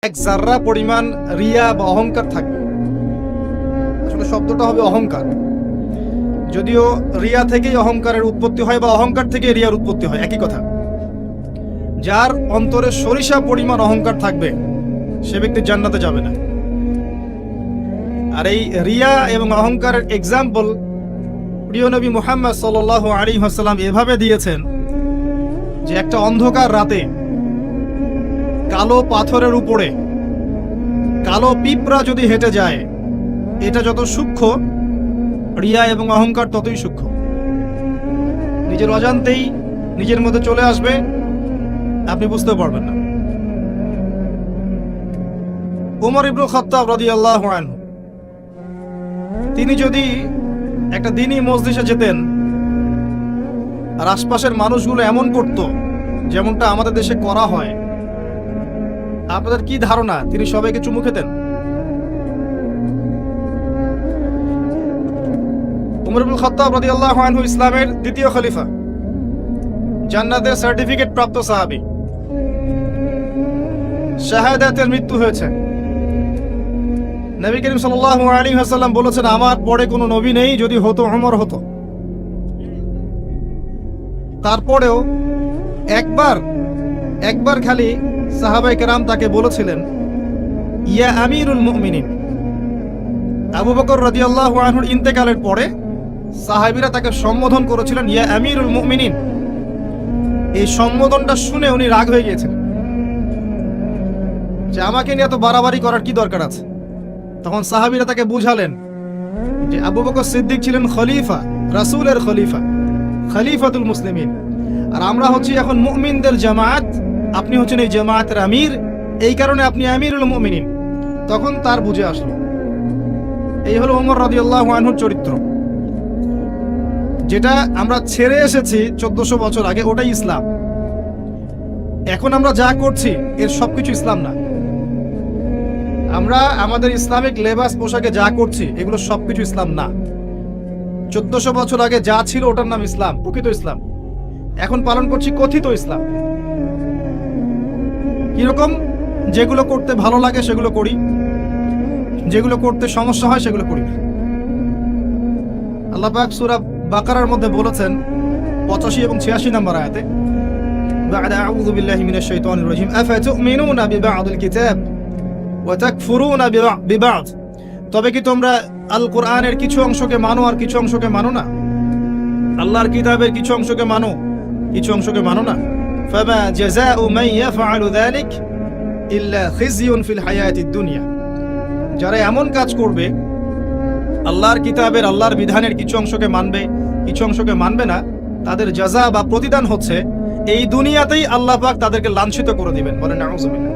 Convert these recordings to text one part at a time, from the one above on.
এক জাররা পরিমাণ রিয়া বা অহংকার থাকবে। আসলে শব্দটা হবে অহংকার, যদিও রিয়া থেকেই অহংকারের উৎপত্তি হয় বা অহংকার থেকে রিয়ার উৎপত্তি হয়, একই কথা। যার অন্তরে সরিষা পরিমাণ অহংকার থাকবে সে ব্যক্তি জান্নাতে যাবে না। আর এই রিয়া এবং অহংকারের এক্সাম্পল প্রিয় নবী মুহাম্মদ সাল্লাল্লাহু আলাইহি ওয়াসাল্লাম এভাবে দিয়েছেন যে একটা অন্ধকার রাতে কালো পাথরের উপরে কালো পিঁপড়া যদি হেঁটে যায়, এটা যত সূক্ষ্ম, রিয়া এবং অহংকার ততই সূক্ষ্ম। নিজের অজান্তেই নিজের মধ্যে চলে আসবে, আপনি বুঝতে পারবেন না। ওমর ইবনে খাত্তাব রাদিয়াল্লাহু আনহু তিনি যদি একটা দিনই মজলিসে যেতেন আর আশপাশের মানুষগুলো এমন করত যেমনটা আমাদের দেশে করা হয়, আপনাদের কি ধারণা তিনি সবাইকে চুমু খেতেন? ওমর ইবনে খাত্তাব রাদিয়াল্লাহু আনহু ইসলামের দ্বিতীয় খলিফা, জান্নাতের সার্টিফিকেট প্রাপ্ত সাহাবী, শাহাদাতের মৃত্যু হয়েছে। নবী করিম সাল্লাল্লাহু আলাইহি ওয়াসাল্লাম বলেছেন, আমার পরে কোনো নবী নেই, যদি হতো ওমর হতো। তারপরেও একবার খালি সাহাবায়ে কেরাম তাকে বলেছিলেন, ইয়া আমিরুল মুমিনিন। আবু বকর রাদিয়াল্লাহু আনহুর ইন্তেকালের পরে সাহাবীরা তাকে সম্বোধন করেছিলেন ইয়া আমিরুল মুমিনিন। এই সম্বোধনটা শুনে উনি রাগ হয়ে গিয়েছিলেন যে আমাকে নিয়ে এত বাড়াবাড়ি করার কি দরকার আছে। তখন সাহাবীরা তাকে বুঝালেন যে আবু বকর সিদ্দিক ছিলেন খলিফা, রাসূলের খলিফা, খলিফাতুল মুসলিমিন, আর আমরা হচ্ছি এখন মুমিনদের জামাত, আপনি হচ্ছেন এই জামাতের আমির, এই কারণে আপনি আমিরুল মুমিনিন। তখন তার বুঝে আসলো। এই হলো ওমর রাদিয়াল্লাহু আনহুর চরিত্র। যেটা আমরা ছেড়ে এসেছি 1400 বছর আগে, ওটাই ইসলাম। এখন আমরা যা করছি এর সবকিছু ইসলাম না। আমরা আমাদের ইসলামিক লেবাস পোশাকে যা করছি এগুলো সবকিছু ইসলাম না। 1400 বছর আগে যা ছিল ওটার নাম ইসলাম, প্রকৃত ইসলাম। এখন পালন করছি কথিত ইসলাম। কিরকম? যেগুলো করতে ভালো লাগে সেগুলো করি, যেগুলো করতে সমস্যা হয় সেগুলো করি না। আল্লাহ পাক সূরা বাকারার মধ্যে বলেছেন 85 এবং 86 নম্বর আয়াতে, বা'দা আউযু বিল্লাহি মিনাশ শাইতানির রাজিম আফাতুমিনুনা বিবা'দিল কিতাব ওয়া তাকফুরুনা বিবা'দ। তবে কি তোমরা আল কোরআনের কিছু অংশকে মানো আর কিছু অংশকে মানো না? আল্লাহর কিতাবের কিছু অংশকে মানো, কিছু অংশকে মানো না। ফামা জাযাউ মান ইয়াফআলু যালিক ইল্লা খিজিয়ুন ফিল হায়াতিদ দুনিয়া। যারা এমন কাজ করবে, আল্লাহর কিতাবের, আল্লাহর বিধানের কিছু অংশকে মানবে, কিছু অংশকে মানবে না, তাদের জাযা বা প্রতিদান হচ্ছে এই দুনিয়াতেই আল্লাহ পাক তাদেরকে লাঞ্ছিত করে দিবেন। বলেন নাউযুবিল্লাহ।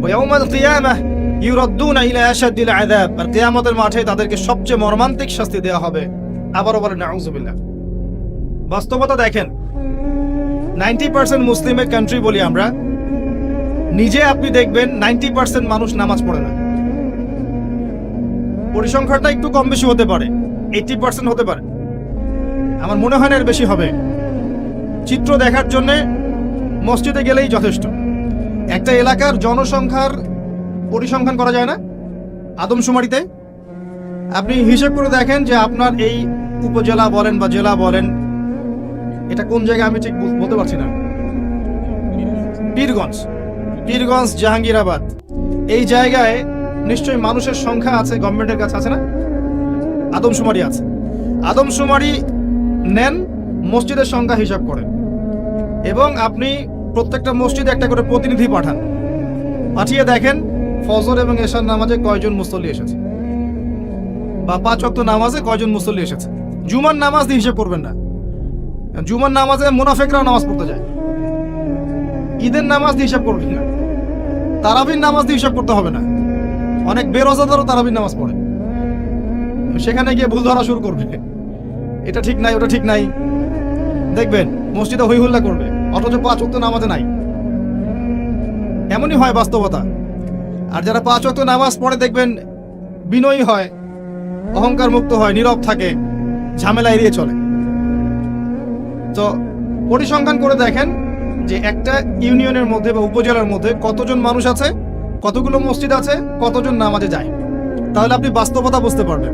ওয়া ইয়াউমাল কিয়ামাহ ইউরাদ্দুনা ইলা আশাদ্দিল আযাব। আর কিয়ামতের মাঠে তাদেরকে সবচেয়ে মর্মান্তিক শাস্তি দেওয়া হবে। আবারও বলেন নাউযুবিল্লাহ। বাস্তবতা দেখেন, 90% মুসলিমের কান্ট্রি বলি আমরা, নিজে আপনি দেখবেন 90% মানুষ নামাজ পড়ে না। পরিসংখ্যানটা একটু কম বেশি হতে পারে, 80% হতে পারে, আমার মনে হয় না এর বেশি হবে। চিত্র দেখার জন্য মসজিদে গেলেই যথেষ্ট। একটা এলাকার জনসংখ্যার পরিসংখ্যান করা যায় না আদমশুমারিতে? আপনি হিসেব করে দেখেন যে আপনার এই উপজেলা বলেন বা জেলা বলেন, এটা কোন জায়গায় আমি ঠিক বলতে পারছি না, পীরগঞ্জ, জাহাঙ্গীরাবাদ, এই জায়গায় নিশ্চয়ই মানুষের সংখ্যা আছে, গভর্নমেন্টের কাছে আছে না? আদমশুমারি আছে। আদমশুমারি নেন, মসজিদের সংখ্যা হিসাব করেন, এবং আপনি প্রত্যেকটা মসজিদে একটা করে প্রতিনিধি পাঠান। পাঠিয়ে দেখেন ফজর এবং এশার নামাজে কয়জন মুসল্লি এসেছে, বা 5 ওয়াক্ত নামাজে কয়জন মুসল্লি এসেছে। জুমার নামাজ দিয়ে হিসাব করবেন না, জুমার নামাজে মুনাফিকরা নামাজ পড়তে যায়। ঈদের নামাজ দিয়ে হিসাব করবেন না, তারাবির নামাজ দিয়ে হিসাব করতে হবে না। অনেক বেরোজাদারও তারাবির নামাজ পড়ে, সেখানে গিয়ে ভুল ধরা শুরু করবে, এটা ঠিক নাই, ওটা ঠিক নাই, দেখবেন মসজিদে হই হুল্লা করবে, অথচ 5 ওয়াক্ত নামাজে নাই। এমনই হয় বাস্তবতা। আর যারা 5 ওয়াক্ত নামাজ পড়ে দেখবেন বিনয়ী হয়, অহংকার মুক্ত হয়, নীরব থাকে, ঝামেলা এড়িয়ে চলে। তো পরিসংখ্যান করে দেখেন যে একটা ইউনিয়নের মধ্যে বা উপজেলার মধ্যে কতজন মানুষ আছে, কতগুলো মসজিদ আছে, কতজন নামাজে যায়, তাহলে আপনি বাস্তবতা বুঝতে পারবেন।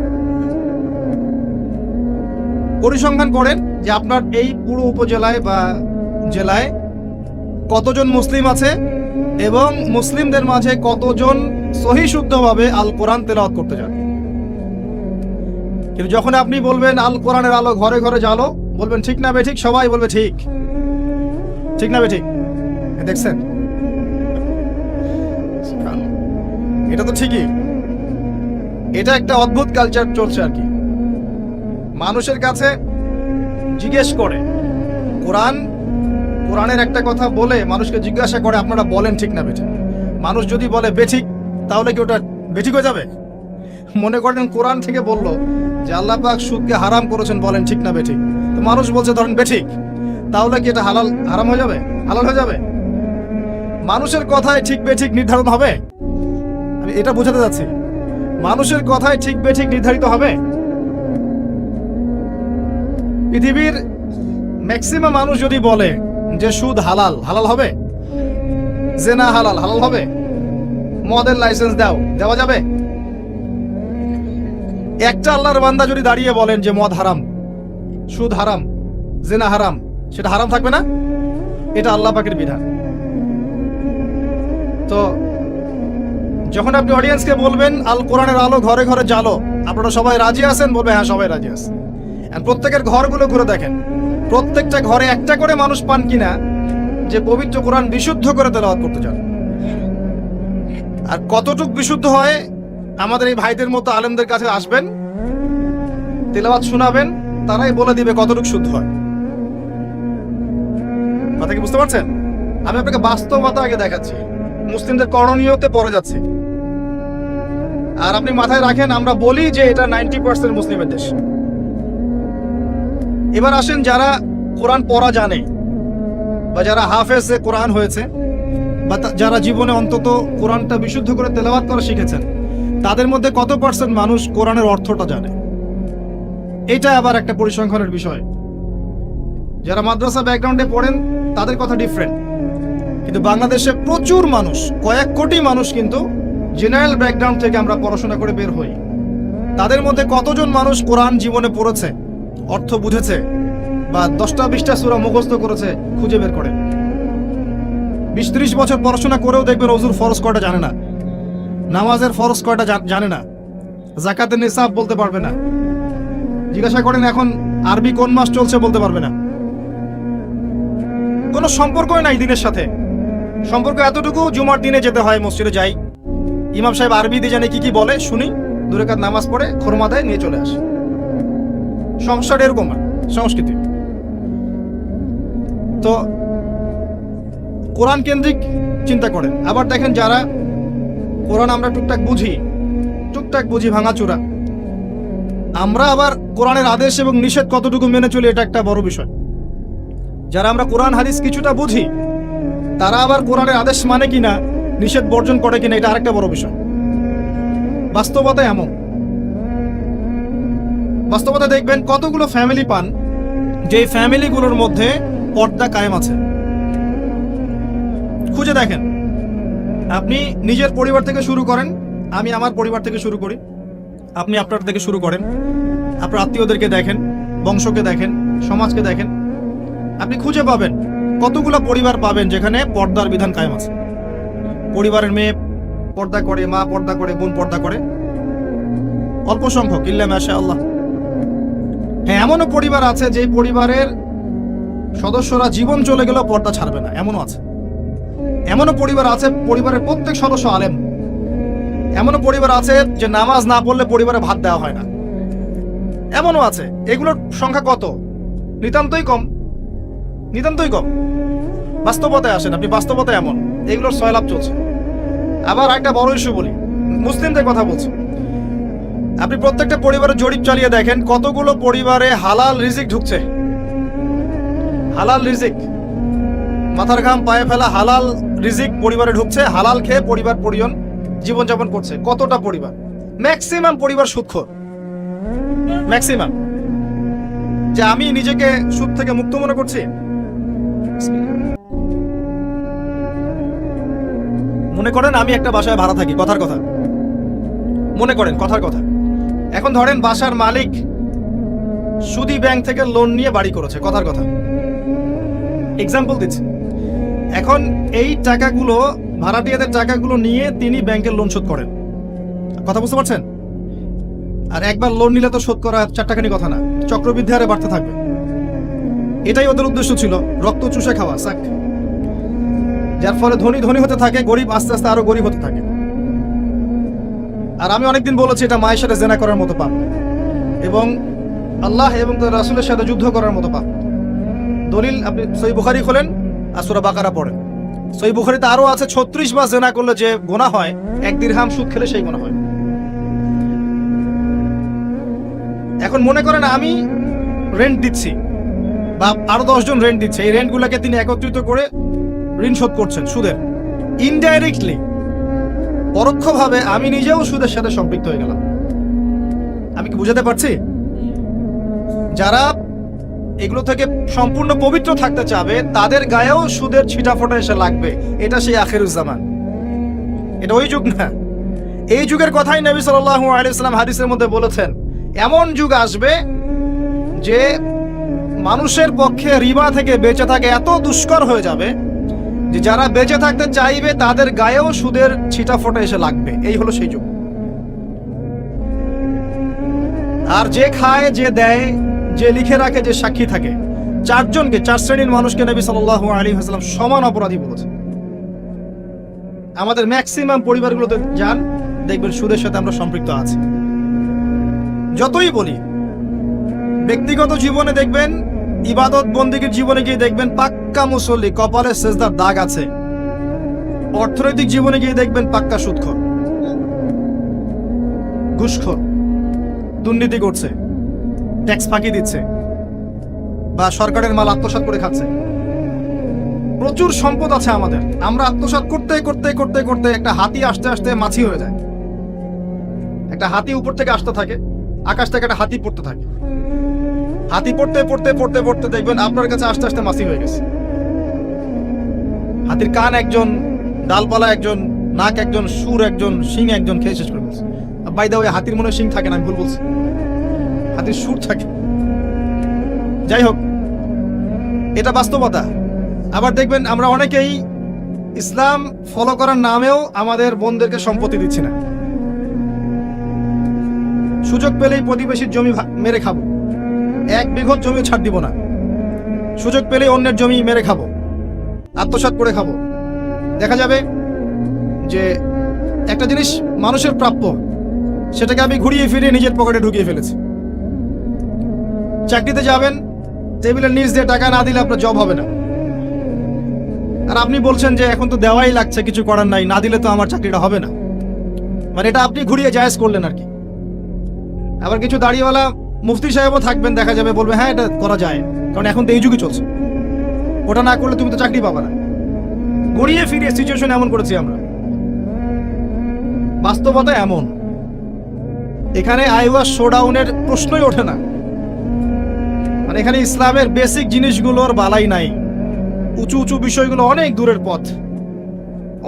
পরিসংখ্যান করেন যে আপনার এই পুরো উপজেলায় বা জেলায় কতজন মুসলিম আছে এবং মুসলিমদের মাঝে কতজন সহি শুদ্ধভাবে আল কোরআন তেলাওয়াত করতে যান। কিন্তু যখন আপনি বলবেন আল কোরআনের আলো ঘরে ঘরে জ্বালো, বলবেন ঠিক না বেঠিক, সবাই বলবে ঠিক, ঠিক না বেঠিক। দেখছেন, এটা তো ঠিকই, এটা একটা অদ্ভুত কালচার চলছে আর কি। মানুষের কাছে জিজ্ঞেস করে কোরআনের একটা কথা বলে মানুষকে জিজ্ঞাসা করে আপনারা বলেন ঠিক না বেঠিক। মানুষ যদি বলে বেঠিক, তাহলে কি ওটা বেঠিক হয়ে যাবে? মনে করেন কোরআন থেকে বললো যে আল্লাহ পাক সুদকে হারাম করেছেন, বলেন ঠিক না বেঠিক। তো মানুষ বলছে ধরেন বেঠিক, তাহলে কি এটা হারাম হয়ে যাবে, হালাল হয়ে যাবে? মানুষের কথায় ঠিক বেঠিক নির্ধারণ হবে? আমি এটা বোঝাতে যাচ্ছি, মানুষের কথায় ঠিক বেঠিক নির্ধারিত হবে? পৃথিবীর ম্যাক্সিমাম মানুষ যদি বলে যে সুদ হালাল, হালাল হবে? জেনা হালাল, হালাল হবে? মদের লাইসেন্স দেওয়া যাবে? একটা আল্লাহর বান্দা যদি দাঁড়িয়ে বলেন যে মদ হারাম, সুদ হারাম, জেনা হারাম, সেটা হারাম থাকবে না? এটা আল্লাহ পাকের বিধান। তো যখন আপনি অডিয়েন্সকে বলবেন আল কোরআনের আলো ঘরে ঘরে জ্বালো, আপনারা সবাই রাজি আছেন? বলবে হ্যাঁ, সবাই রাজি আছে। প্রত্যেকের ঘরগুলো ঘুরে দেখেন, প্রত্যেকটা ঘরে একটা করে মানুষ পান কিনা যে পবিত্র কোরআন বিশুদ্ধ করে তেলাওয়াত করতে চান। আর কতটুক বিশুদ্ধ হয়, আমাদের এই ভাইদের মতো আলেমদের কাছে আসবেন, তেলাওয়াত শোনাবেন, তারাই বলে দিবে কতটুক শুদ্ধ হয়। কথা কি বুঝতে পারছেন? আমি আপনাকে বাস্তবতা আগে দেখাচ্ছি, মুসলিমদের করণীয়তে পড়ে যাচ্ছে। আর আপনি মাথায় রাখেন, আমরা বলি যে এটা 90% মুসলিমের দেশ। এবার আসেন, যারা কোরআন পড়া জানে বা যারা হাফেজে কোরআন হয়েছে বা যারা জীবনে অন্তত কোরআনটা বিশুদ্ধ করে তেলাওয়াত করা শিখেছেন, তাদের মধ্যে কত পার্সেন্ট মানুষ কোরআনের অর্থটা জানে? এটা আবার একটা পরিসংখ্যানের বিষয়। যারা মাদ্রাসা ব্যাকগ্রাউন্ডে পড়েন তাদের কথা ডিফারেন্ট, কিন্তু বাংলাদেশে প্রচুর মানুষ, কয়েক কোটি মানুষ কিন্তু জেনারেল ব্যাকগ্রাউন্ড থেকে আমরা পড়াশোনা করে বের হই। তাদের মধ্যে কতজন মানুষ কোরআন জীবনে পড়েছে, অর্থ বুঝেছে, বা 10টা-20টা সূরা মুখস্থ করেছে? খুঁজে বের করে। 20-30 বছর পড়াশোনা করেও দেখবেন ওযুর ফরজ কয়টা জানে না, নামাজের ফরজ কয়টা জানে না, যাকাতের নিসাব বলতে পারবে না। জিজ্ঞাসা করেন এখন আরবি কোন মাস চলছে, বলতে পারবে না। কোনো সম্পর্কই নাই দিনের সাথে। সম্পর্ক এতটুকু, জুমার দিনে যেতে হয়, মসজিদে যাই, ইমাম সাহেব আরবি দিয়ে জানে কি কি বলে, শুনি, 2 রাকাত নামাজ পড়ে খুরমা দেয়, নিয়ে চলে আসে। সংসার এরকম সংস্কৃতি। তো কোরআন কেন্দ্রিক চিন্তা করেন। আবার দেখেন, যারা কোরআন আমরা টুকটাক বুঝি ভাঙাচোরা, আমরা আবার কোরআনের আদেশ এবং নিষেধ কতটুকু মেনে চলি, এটা একটা বড় বিষয়। যারা আমরা কোরআন হাদিস কিছুটা বুঝি, তারা আবার কোরআনের আদেশ মানে কিনা, নিষেধ বর্জন করে কিনা, এটা আরেকটা বড় বিষয়। বাস্তবতা এমন, বাস্তবতা দেখবেন কতগুলো ফ্যামিলি পান যে ফ্যামিলিগুলোর মধ্যে পর্দা কায়েম আছে। খুঁজে দেখেন, আপনি নিজের পরিবার থেকে শুরু করেন, আমি আমার পরিবার থেকে শুরু করি, আপনি আপনার থেকে শুরু করেন, আপনার আত্মীয়দেরকে দেখেন, বংশকে দেখেন, সমাজকে দেখেন, আপনি খুঁজে পাবেন কতগুলো পরিবার পাবেন যেখানে পর্দার বিধান কায়েম আছে। পরিবারের মেয়ে পর্দা করে, মা পর্দা করে, বোন পর্দা করে, অল্প সংখ্যক, ইল্লা মাশাআল্লাহ। হ্যাঁ, এমনও পরিবার আছে যে পরিবারের সদস্যরা জীবন চলে গেলেও পর্দা ছাড়বে না, এমনও আছে। এমনও পরিবার আছে পরিবারের প্রত্যেক সদস্য আলেম। এমনও পরিবার আছে যে নামাজ না পড়লে পরিবারে ভাত দেওয়া হয় না, এমনও আছে। এগুলোর সংখ্যা কত? নিতান্তই কম, নিতান্তই কম। বাস্তবতায় আসেন আপনি, বাস্তবতায় এমন, এগুলোর সয়লাভ চলছে। আবার একটা বড় ইস্যু বলি, মুসলিমদের কথা বলছি। আপনি প্রত্যেকটা পরিবারের জরিপ চালিয়ে দেখেন কতগুলো পরিবারে হালাল রিজিক ঢুকছে। হালাল রিজিক, মাথার ঘাম পায়ে ফেলা হালাল রিজিক পরিবারে ঢুকছে, হালাল খেয়ে পরিবার পরিজন জীবনযাপন করছে। কতটা পরিবার? ম্যাক্সিমাম পরিবার সুদখোর, ম্যাক্সিমাম। যে আমি নিজেকে সুদ থেকে মুক্ত মনে করছি, মনে করেন আমি একটা বাসায় ভাড়া থাকি, কথার কথা, মনে করেন কথার কথা। এখন ধরেন বাসার মালিক সুদী ব্যাংক থেকে লোন নিয়ে বাড়ি করেছে, কথার কথা, এক্সাম্পল দিচ্ছি। এখন এই টাকাগুলো, ভাড়াটিয়াদের টাকাগুলো নিয়ে তিনি ব্যাংকের লোন শোধ করেন, কথা বুঝতে পারছেন? আর একবার লোন নিলে তো শোধ করা চারটাখানি কথা না, চক্রবৃদ্ধি হারে বাড়তে থাকবে। এটাই ওদের উদ্দেশ্য ছিল, রক্ত চুষে খাওয়া, সাক। যার ফলে ধনী ধনী হতে থাকে, গরিব আস্তে আস্তে আরো গরিব হতে থাকে। আর আমি অনেকদিন বলেছি এটা মায়ের সাথে জেনা করার মতো পাপ, এবং আল্লাহ এবং তার রাসূলের সাথে যুদ্ধ করার মতো পাপ। দলিল আপনি সহিহ বুখারী খোলেন আর সূরা বাকারা পড়েন। সহিহ বুখারীতে আরো আছে 36 বার জেনা করলে যে গুনাহ হয়, 1 দিরহাম সুদ খেলে সেই গুনাহ হয়। এখন মনে করেন আমি রেন্ট দিচ্ছি, বা আরো 10 জন রেন্ট দিচ্ছে, এই রেন্টগুলোকে তিনি একত্রিত করে ঋণ শোধ করছেন সুদের। ইনডাইরেক্টলি, পরোক্ষভাবে আমি নিজেও সুদের সাথে সম্পৃক্ত হয়ে গেলাম। আমি কি বুঝাতে পারছি? যারা এগুলো থেকে সম্পূর্ণ পবিত্র থাকতে চাবে তাদের গায়েও সুদের ছিটাফোঁটা এসে লাগবে। এটা সেই আখিরুজ্জামান, এটা ওই যুগ না। এই যুগের কথাই নবী সাল্লাল্লাহু আলাইহি ওয়াসাল্লাম হাদিসের মধ্যে বলেছেন, এমন যুগ আসবে যে মানুষের পক্ষে রিবা থেকে বেঁচে থাকা এত দুষ্কর হয়ে যাবে যে যারা বেঁচে থাকতে চাইবে তাদের গায়েও সুদের ছিটাফোঁটা এসে লাগবে। এই হলো সেই যুগ। আর যে খায়, যে দেয়, যে লিখে রাখে, যে সাক্ষী থাকে, 4 জনকে, 4 শ্রেণীর মানুষকে নবী সাল্লাল্লাহু আলাইহি ওয়াসাল্লাম সমান অপরাধী বলেছে। আমাদের ম্যাক্সিমাম পরিবারগুলোতে যান, দেখবেন সুদের সাথে আমরা সম্পৃক্ত আছি। যতই বলি, ব্যক্তিগত জীবনে দেখবেন, ইবাদত বন্দেগীর জীবনে গিয়ে দেখবেন পাক্কা মুসল্লি, কপালে সেজদার দাগ আছে। অর্থনৈতিক জীবনে গিয়ে দেখবেন পাক্কা সুদখোর, ঘুষখোর, দুর্নীতি করছে, ট্যাক্স ফাঁকি দিচ্ছে, বা সরকারের মাল আত্মসাৎ করে খাচ্ছে। প্রচুর সম্পদ আছে আমাদের, আমরা আত্মসাৎ করতে করতে করতে করতে একটা হাতি আসতে আসতে মাছি হয়ে যায়। একটা হাতি উপর থেকে আসতে থাকে, আকাশ থেকে একটা হাতি পড়তে থাকে। হাতি পড়তে পড়তে পড়তে পড়তে দেখবেন আপনার কাছে আস্তে আস্তে মাছি হয়ে গেছে। হাতির কান একজন, ডালপালা একজন, নাক একজন, সুর একজন, শিং একজন, খেয়ে শেষ করে ফেলছে। বাই দা ওয়ে, হাতির মনে শিং থাকে না, আমি ভুল বলছি, হাতির সুর থাকে। যাই হোক, এটা বাস্তবতা। আবার দেখবেন আমরা অনেকেই ইসলাম ফলো করার নামেও আমাদের বোনদেরকে সম্পত্তি দিচ্ছি না। সুযোগ পেলেই প্রতিবেশীর জমি মেরে খাবো, 1 বিঘত জমি ছাড় দিব না। সুযোগ পেলেই অন্যের জমি মেরে খাবো, আত্মসাৎ করে খাবো। দেখা যাবে যে একটা জিনিস মানুষের প্রাপ্য, সেটাকে আমি ঘুরিয়ে ফিরিয়ে নিজের পকেটে ঢুকিয়ে ফেলেছি। চাকরিতে যাবেন, টেবিলের নিচ দিয়ে টাকা না দিলে আপনার জব হবে না। আর আপনি বলছেন যে এখন তো দেওয়াই লাগছে, কিছু করার নাই, না দিলে তো আমার চাকরিটা হবে না। মানে এটা আপনি ঘুরিয়ে জায়েজ করলেন আর কি। আবার কিছু দাড়িওয়ালা মুফতি সাহেবও থাকবেন, দেখা যাবে বলবে হ্যাঁ এটা করা যায়, কারণ এখন তো এই যুগই চলছে, ওটা না করলে তুমি তো চাকরি পাবে না। ঘুরিয়ে ফিরিয়ে সিচুয়েশন এমন করেছি আমরা। বাস্তবতা এমন, এখানে আইওয়া শোডাউনের প্রশ্নই ওঠে না। মানে এখানে ইসলামের বেসিক জিনিসগুলোর বালাই নাই। উঁচু উঁচু বিষয়গুলো অনেক দূরের পথ,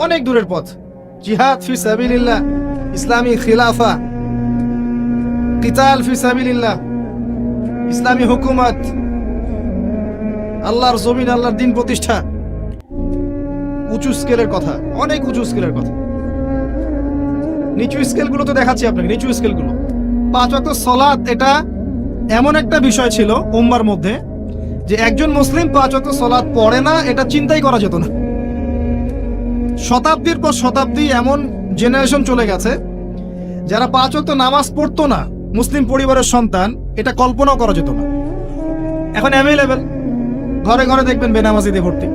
অনেক দূরের পথ। জিহাদ ফি সাবিলিল্লাহ, ইসলামী খিলাফা, কিতাল ফি সাবিলিল্লাহ, ইসলামী হুকুমত, আল্লাহর জমিন, আল্লাহর দিন প্রতিষ্ঠা, উঁচু স্কেলের কথা, অনেক উঁচু স্কেলের কথা। নিচু স্কেলগুলো তো দেখাচ্ছি আপনাকে, নিচু স্কেলগুলো। 5 ওয়াক্ত সালাত, এটা এমন একটা বিষয় ছিল উম্মার মধ্যে যে একজন মুসলিম 5 ওয়াক্ত সালাত পড়ে না, এটা চিন্তাই করা যেত না। শতাব্দীর পর শতাব্দী এমন জেনারেশন চলে গেছে যারা 5 ওয়াক্ত নামাজ পড়তো না, মুসলিম পরিবারের সন্তান, এটা কল্পনাও করা যেত না। এখন অ্যাভেলেবেল, ঘরে ঘরে দেখবেন বেনামাজিদের ভর্তি।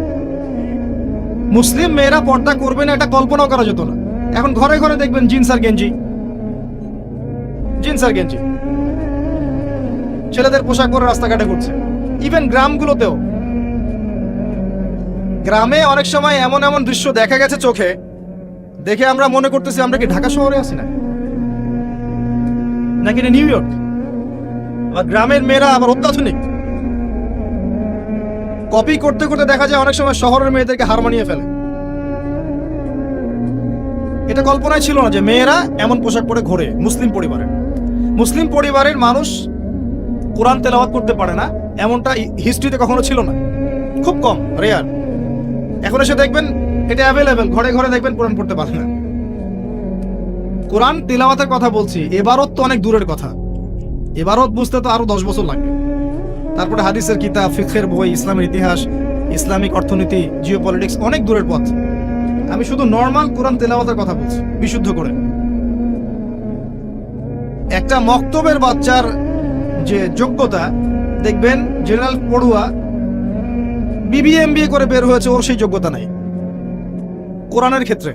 মুসলিম মেয়েরা পর্দা করবে না, এটা কল্পনাও করা যেত না। এখন ঘরে ঘরে দেখবেন জিন্স আর গেঞ্জি, জিন্স আর গেঞ্জি, ছেলেদের পোশাক পরে রাস্তাঘাটে ঘুরছে। ইভেন গ্রামগুলোতেও, গ্রামে অনেক সময় এমন এমন দৃশ্য দেখা গেছে চোখে, দেখে আমরা মনে করতেছি আমরা কি ঢাকা শহরে আছি না, নাকি নিউ ইয়র্ক। আবার গ্রামের মেয়েরা আবার অত্যাধুনিক, কপি করতে করতে দেখা যায় অনেক সময় শহরের মেয়েদেরকে হার মানিয়ে ফেলে। এটা কল্পনায় ছিল না যে মেয়েরা এমন পোশাক পরে ঘোরে। মুসলিম পরিবারের মানুষ কোরআন তেলাওয়াত করতে পারে না, এমনটা হিস্ট্রিতে কখনো ছিল না, খুব কম, রেয়ার। এখন এসে দেখবেন এটা অ্যাভেলেবেল, ঘরে ঘরে দেখবেন কোরআন পড়তে পারে না। কোরআন তিলাওয়াতের কথা বলছি, এবারত তো অনেক দূরের কথা, এবারত বুঝতে তো আরো 10 বছর লাগবে। তারপরে হাদিসের কিতাব, ফিকহের বই, ইসলামের ইতিহাস, ইসলামিক অর্থনীতি, জিওপলিটিক্স, অনেক দূরের পথ। আমি শুধু নর্মাল কোরআন তেলাওয়াতের কথা বলছি, বিশুদ্ধ করে। একটা মক্তবের বাচ্চার যে যোগ্যতা, দেখবেন জেনারেল পড়ুয়া বিবিএ এমবিএ করে বের হয়েছে, ওর সেই যোগ্যতা নাই কোরআনের ক্ষেত্রে।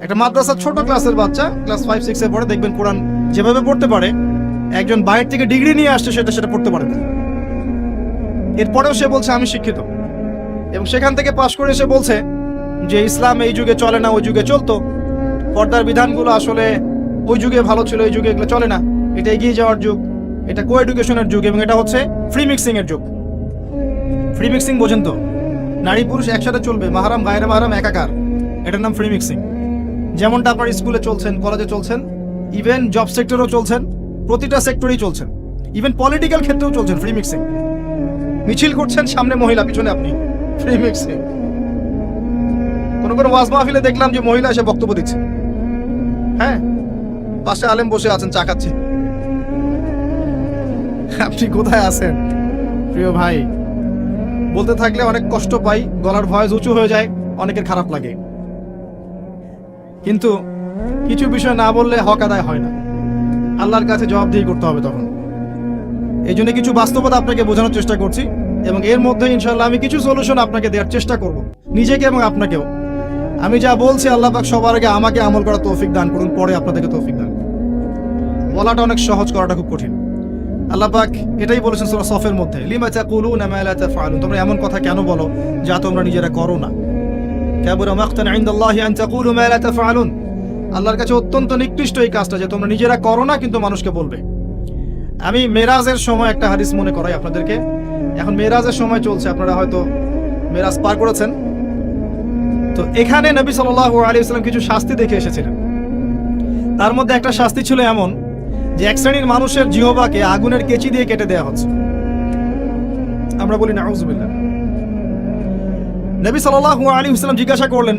একটা মাদ্রাসার ছোট ক্লাসের বাচ্চা, ক্লাস 5-6 পড়ে, দেখবেন কোরআন যেভাবে পড়তে পারে, একজন বাইরে থেকে ডিগ্রি নিয়ে আসছে সেটা পড়তে পারে না। এরপরেও সে বলছে আমি শিক্ষিত, এবং সেখান থেকে পাশ করে এসে বলছে যে ইসলাম এই যুগে চলে না, ওই যুগে চলতো, পর্দার বিধানগুলো আসলে ওই যুগে ভালো ছিল, এই যুগে এগুলো চলে না, এটা এগিয়ে যাওয়ার যুগ, এটা কো এডুকেশনের যুগ, এবং এটা হচ্ছে ফ্রি মিক্সিং এর যুগ। ফ্রি মিক্সিং বোঝেন তো? নারী পুরুষ একসাথে চলবে, মাহারাম গায়রে মাহারাম একাকার, এটার নাম ফ্রি মিক্সিং। যেমনটা আপনার স্কুলে চলছেন, কলেজে চলছেন, ইভেন জব সেক্টরেও চলছেন, প্রতিটা সেক্টরেই চলছেন, ইভেন পলিটিক্যাল ক্ষেত্রেও চলছেন ফ্রি মিক্সিং। মিছিল করছেন, সামনে মহিলা, পিছনে আপনি, ফ্রি মিক্সিং। কোনো ওয়াজ মাহফিলে দেখলাম যে মহিলা এসে বক্তব্য দিচ্ছে, হ্যাঁ, পাশে আলেম বসে আছেন, চা খাচ্ছে। আপনি কোথায় আছেন প্রিয় ভাই? বলতে থাকলে অনেক কষ্ট পাই, গলার ভয়েস উঁচু হয়ে যায়, অনেকের খারাপ লাগে, কিন্তু কিছু বিষয় না বললে হক আদায় হয় না, আল্লাহর কাছে জবাবদিহি করতে হবে তখন। এই জন্য কিছু বাস্তবতা আপনাকে বোঝানোর চেষ্টা করছি, এবং এর মধ্যে ইনশাআল্লাহ আমি কিছু সলিউশন আপনাকে দেওয়ার চেষ্টা করব, নিজেকে এবং আপনাকেও। আমি যা বলছি আল্লাহ পাক সবার আগে আমাকে আমল করার তৌফিক দান করুন, পরে আপনাদেরকে তৌফিক দান। বলাটা অনেক সহজ, করাটা খুব কঠিন। আল্লাহ পাক এটাই বলেছেন সূরা সফের মধ্যে, লিমা তাকুলুনা মা লা তাফআলুন, তোমরা এমন কথা কেন বলো যা তোমরা নিজেরা করো না। কাবুরা মাকতান ইনদাল্লাহি আন তাকুলু মা লা তাফআলুন, আল্লাহর কাছে অত্যন্ত নিকৃষ্ট এই কাজটা যে তোমরা নিজেরা করো না কিন্তু মানুষকে বলবে। আমি মেরাজের সময় একটা হাদিস মনে করাই আপনাদেরকে। এখন মেরাজের সময় চলছে, আপনারা হয়তো মেরাজ পার করেছেন, তো এখানে নবী সাল্লাল্লাহু আলাইহি ওয়াসাল্লাম কিছু শাস্তি দেখে এসেছিলেন। তার মধ্যে একটা শাস্তি ছিল এমন যে এক শ্রেণীর মানুষের জিহ্বাকে আগুনের কেচি দিয়ে কেটে দেওয়া হচ্ছে। আমরা বলি নাউযুবিল্লাহ। নবী সাল্লাল্লাহু আলাইহি ওয়াসাল্লাম জিজ্ঞাসা করলেন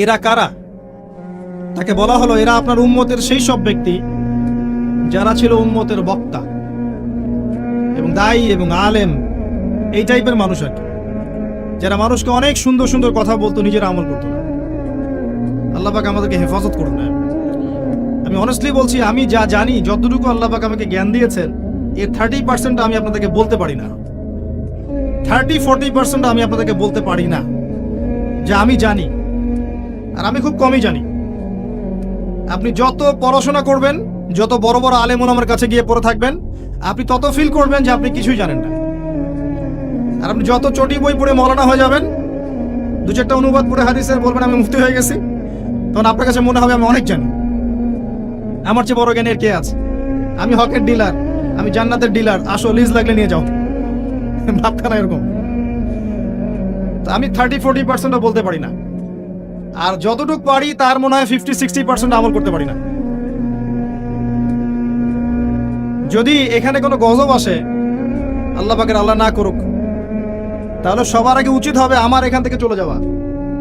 এরা কারা? তাকে বলা হলো এরা আপনার উম্মতের সেই সব ব্যক্তি যারা ছিল উম্মতের বক্তা এবং দায়ী এবং আলেম, এই টাইপের মানুষ আর কি, যারা মানুষকে অনেক সুন্দর সুন্দর কথা বলতো, নিজের আমল করতো না। আল্লাহ পাক আমাদেরকে হেফাজত করুন। আমি অনেস্টলি বলছি, আমি যা জানি, যতটুকু আল্লাহ পাক আমাকে জ্ঞান দিয়েছেন, এর 30% আমি আপনাদেরকে বলতে পারি না, 30-40% আমি আপনাদেরকে বলতে পারি না যা আমি জানি, আর আমি খুব কমই জানি। আপনি যত পড়াশোনা করবেন, যত বড় বড় আলেম ওলামার কাছে গিয়ে পড়ে থাকবেন, আপনি তত ফিল করবেন যে আপনি কিছুই জানেন না। আর আপনি যত চটি বই পড়ে মৌলানা হয়ে যাবেন, 2-4টা অনুবাদ পড়ে হাদিসের বলবেন আমি মুফতি হয়ে গেছি, তখন আপনার কাছে মনে হবে আমি অনেক জানি, আমার চেয়ে বড় জ্ঞানের কে আছে, আমি হকের ডিলার, আমি জান্নাতের ডিলার, আসো লিজ লাগলে নিয়ে যাও, ভাবখানা এরকম। তো আমি 30-40% বলতে পারি না, আর যতটুকু পারি তার মনে হয় 50-60% আমল করতে পারি না। যদি এখানে কোনো গজব আসে, আল্লাহ পাকের আল্লাহ না করুক, তাহলে সবার আগে উচিত হবে আমার এখান থেকে চলে যাওয়া,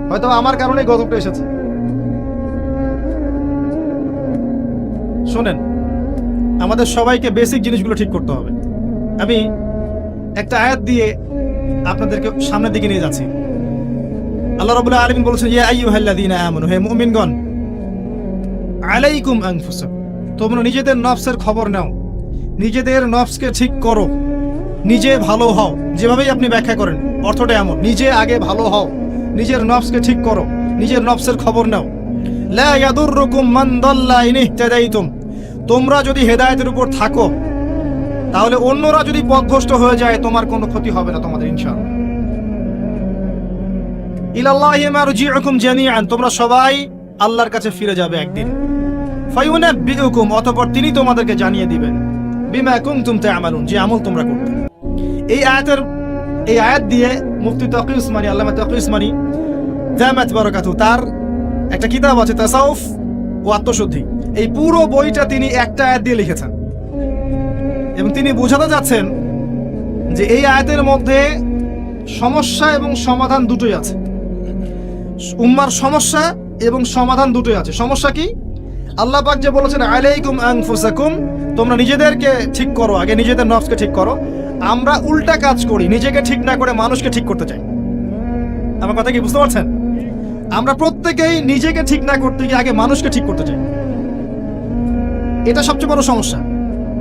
হয়তো আমার কারণে গজবটা এসেছে। শোনেন, আমাদের সবাইকে বেসিক জিনিসগুলো ঠিক করতে হবে। আমি একটা আয়াত দিয়ে আপনাদেরকে সামনের দিকে নিয়ে যাচ্ছি। আল্লাহ রাব্বুল আলামিন বলেছেন, ইয়া আইয়ুহাল্লাযীনা আমানু, হে মুমিনগণ, আলাইকুম আনফুসাকুম, তোমরা নিজেদের নফসের খবর নাও, নিজেদের নফসকে ঠিক করো, নিজে ভালো হও। যেভাবেই আপনি ব্যাখ্যা করেন অর্থটা এমন, নিজে আগে ভালো হও, নিজের নফসকে ঠিক করো, নিজের নফসের খবর নাও। লা ইয়াদুররুকুম মান দাল্লা ইন ইহতাদাইতুম, তোমরা যদি হেদায়েতের উপর থাকো, তাহলে অন্যরা যদি পথভ্রষ্ট হয়ে যায় তোমার কোনো ক্ষতি হবে না তোমাদের, ইনশাআল্লাহ। ইলাল্লাহি মারজিউকুম জামিআন, তোমরা সবাই আল্লাহর কাছে ফিরে যাবে একদিন। ফায়ুনাব্বিউকুম, অতঃপর তিনি তোমাদেরকে জানিয়ে দিবেন, বিমা কুনতুম তা'মালুন, যে আমল তোমরা করতে। এই আয়াত দিয়ে মুফতি তাকি উসমানী, আল্লামা তাকি উসমানী দামাত বারাকাতুহু, তার একটা কিতাব আছে তাসাউফ ও আত্মশুদ্ধি, এই পুরো বইটা তিনি একটা আয়াত দিয়ে লিখেছেন এবং তিনি বোঝাতে যাচ্ছেন যে এই আয়াতের মধ্যে সমস্যা এবং সমাধান দুটোই আছে। উম্মার সমস্যা এবং সমাধান দুটোই আছে। সমস্যা কি? আল্লাহ পাক যে বলেছেন আলাইকুম আনফুসাকুম, তোমরা নিজেদেরকে ঠিক করো, আগে নিজেদের নফসকে ঠিক করো। আমরা উল্টা কাজ করি, নিজেকে ঠিক না করে মানুষকে ঠিক করতে চাই। আমার কথা কি বুঝতে পারছেন? আমরা প্রত্যেকেই নিজেকে ঠিক না করতে গিয়ে আগে মানুষকে ঠিক করতে চাই। এটা সবচেয়ে বড় সমস্যা।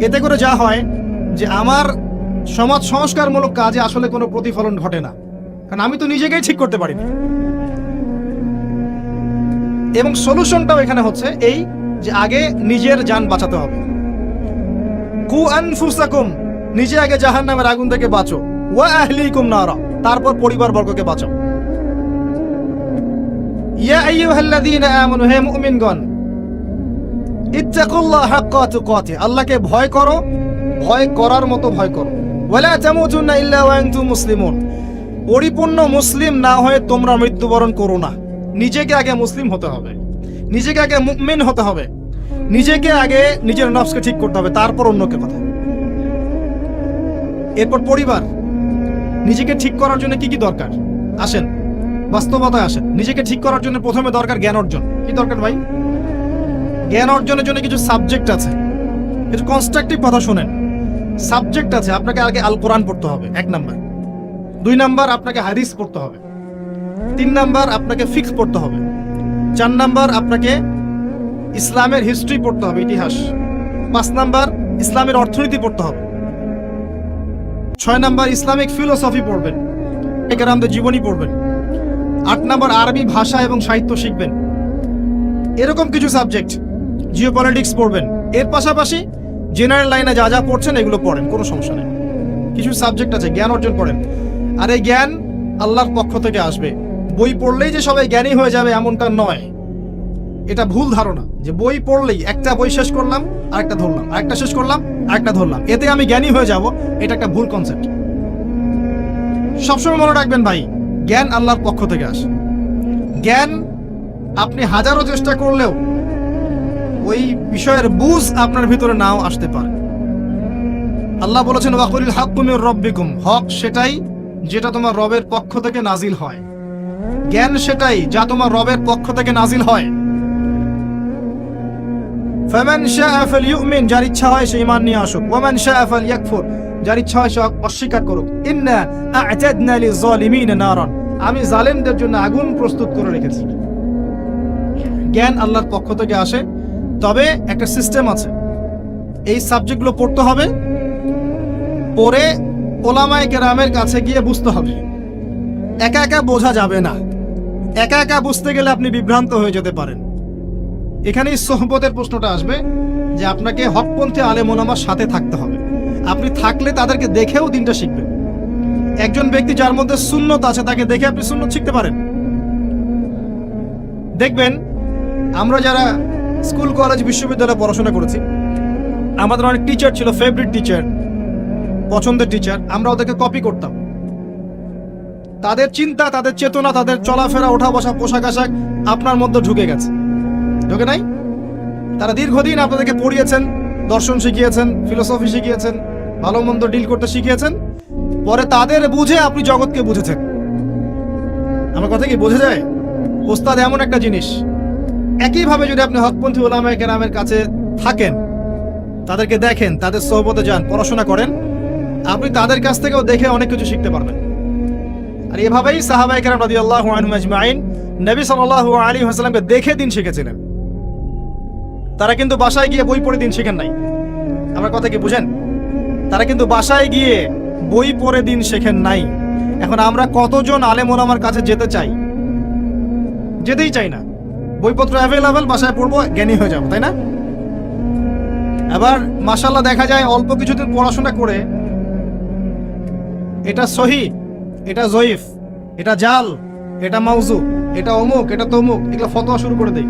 এতে করে যা হয় যে আমার সমাজ সংস্কারমূলক কাজে আসলে কোনো প্রতিফলন ঘটে না, কারণ আমি তো নিজেকেই ঠিক করতে পারিনি। এবং সলিউশনটাও এখানে হচ্ছে এই যে আগে নিজের জান বাঁচাতে হবে। কু আনফুসাকুম, নিজে আগে জাহান্নামের আগুন থেকে বাঁচো, ওয়া আহলিকুম নারা, তারপর পরিবারবর্গকে বাঁচাও। ইয়া আইয়ুহাল্লাযীনা আমানু, হে মুমিনগণ, ইত্তাকুল্লাহ হাক্কা তুকাতিহ, আল্লাহকে ভয় করো, ভয় করার মতো ভয় করো। ওয়ালা তামুতুন্না ইল্লা ওয়া আনতুম মুসলিমুন, পরিপূর্ণ মুসলিম না হয়ে তোমরা মৃত্যুবরণ করো না। নিজেকে আগে মুসলিম হতে হবে, নিজেকে আগে মুমিন হতে হবে, নিজেকে আগে নিজের নফসকে ঠিক করতে হবে, তারপর অন্যকে কথা। এরপর পরিবার। নিজেকে ঠিক করার জন্য কি কি দরকার? আসেন বাস্তবতায় আসেন। নিজেকে ঠিক করার জন্য প্রথমে দরকার জ্ঞান অর্জন। কি দরকার ভাই? জ্ঞান অর্জনের জন্য কিছু সাবজেক্ট আছে, কিছু কনস্ট্রাকটিভ কথা শোনেন। সাবজেক্ট আছে, আপনাকে আগে আল কোরআন পড়তে হবে 1 নাম্বার, 2 নাম্বার আপনাকে হাদিস পড়তে হবে, 3 নাম্বার আপনাকে ফিকহ পড়তে হবে, 4 নাম্বার আপনাকে ইসলামের হিস্ট্রি পড়তে হবে, ইতিহাস, 5 নাম্বার ইসলামের অর্থনীতি পড়তে হবে, 6 নাম্বার ইসলামিক ফিলোসফি পড়বেন, কেরামদের জীবনী পড়বেন, 8 নাম্বার আরবি ভাষা এবং সাহিত্য শিখবেন। এরকম কিছু সাবজেক্ট। জিওপলিটিক্স পড়বেন। এর পাশাপাশি জেনারেল লাইনে যা যা পড়ছেন এগুলো পড়েন, কোনো সমস্যা নেই। কিছু সাবজেক্ট আছে, জ্ঞান অর্জন করেন। আর এই জ্ঞান আল্লাহর পক্ষ থেকে আসবে। বই পড়লেই যে সবাই জ্ঞানী হয়ে যাবে এমনটা নয়, এটা ভুল ধারণা যে বই পড়লেই একটা বই শেষ করলাম আরেকটা ধরলাম, আরেকটা শেষ করলাম আরেকটা ধরলাম, এতে আমি জ্ঞানী হয়ে যাব। এটা একটা ভুল কনসেপ্ট। সবসময় মনে রাখবেন ভাই, জ্ঞান আল্লাহর পক্ষ থেকে আসে। জ্ঞান আপনি হাজারো চেষ্টা করলেও ওই বিষয়ের বুঝ আপনার ভিতরে নাও আসতে পারে। আল্লাহ বলেছেন ওয়াকুলিল হাক্কু মির রাব্বিকুম, হক সেটাই যেটা তোমার রবের পক্ষ থেকে নাজিল হয়। জ্ঞান সেটাই যা তোমার রবের পক্ষ থেকে নাজিল হয়। ফামান শাআ ফালইউমিন, যার ইচ্ছা হয় সে ঈমান নিয়ে আসুক। ওয়ামান শাআ ফালইয়াকফুর, যার ইচ্ছা হয় সে অস্বীকার করুক। ইন্না আ'তাদনা লিয-যালিমিনা নারান, আমি জালেমদের জন্য আগুন প্রস্তুত করে রেখেছি। জ্ঞান আল্লাহর পক্ষ থেকে আসে, তবে একটা সিস্টেম আছে। এই সাবজেক্টগুলো পড়তে হবে, পড়ে ওলামায়ে কেরামের কাছে গিয়ে বুঝতে হবে। একা একা বোঝা যাবে না। একা একা বুঝতে গেলে আপনি বিভ্রান্ত হয়ে যেতে পারেন। এখানেই সোহবতের প্রশ্নটা আসবে যে আপনাকে হকপন্থী আলেম ওলামার সাথে থাকতে হবে। আপনি থাকলে তাদেরকে দেখেও দিনটা শিখবেন। একজন ব্যক্তি যার মধ্যে সুন্নত আছে তাকে দেখে আপনি সুন্নত শিখতে পারেন। দেখবেন আমরা যারা স্কুল কলেজ বিশ্ববিদ্যালয়ে পড়াশোনা করেছি, আমাদের অনেক টিচার ছিল, ফেভারিট টিচার, পছন্দের টিচার। আমরা ওদেরকে কপি করতাম। তাদের চিন্তা, তাদের চেতনা, তাদের চলাফেরা, ওঠা বসা, পোশাক আশাক আপনার মধ্যে ঢুকে গেছে, ঢুকে নাই? তারা দীর্ঘদিন আপনাদেরকে পড়িয়েছেন, দর্শন শিখিয়েছেন, ফিলোসফি শিখিয়েছেন, ভালো মন্দ ডিল করতে শিখিয়েছেন। পরে তাদের বুঝে আপনি জগৎকে বুঝেছেন। আমার কথা কি বোঝা যায়? ওস্তাদ এমন একটা জিনিস, একইভাবে যদি আপনি হকপন্থী ওলামায়ে কেরামের কাছে থাকেন, তাদেরকে দেখেন, তাদের সোহবতে যান, পড়াশোনা করেন, আপনি তাদের কাছ থেকেও দেখে অনেক কিছু শিখতে পারবেন। আর এভাবেই সাহাবায়ে কেরাম রাদিয়াল্লাহু আনহুম আজমাইন নবী সাল্লাল্লাহু আলাইহি ওয়াসাল্লামকে দেখে দিন শিখেছিলেন। তারা কিন্তু বাসায় গিয়ে বই পড়ে দিন শিখেন নাই। আমার কথা কি বুঝেন? তারা কিন্তু বাসায় গিয়ে বই পড়ে দিন শেখেন নাই। এখন আমরা কতজন আলেম ওলামার কাছে যেতে চাই? যেতেই চাই না। বইপত্র অ্যাভেলেবেল, বাসায় পড়বো, জ্ঞানী হয়ে যাবো, তাই না? আবার মাশাআল্লাহ দেখা যায় অল্প কিছুদিন পড়াশোনা করে এটা সহি, এটা জয়ীফ, এটা জাল, এটা মাউজু, এটা অমুক, এটা তমুক, এগুলো ফতোয়া শুরু করে দেয়।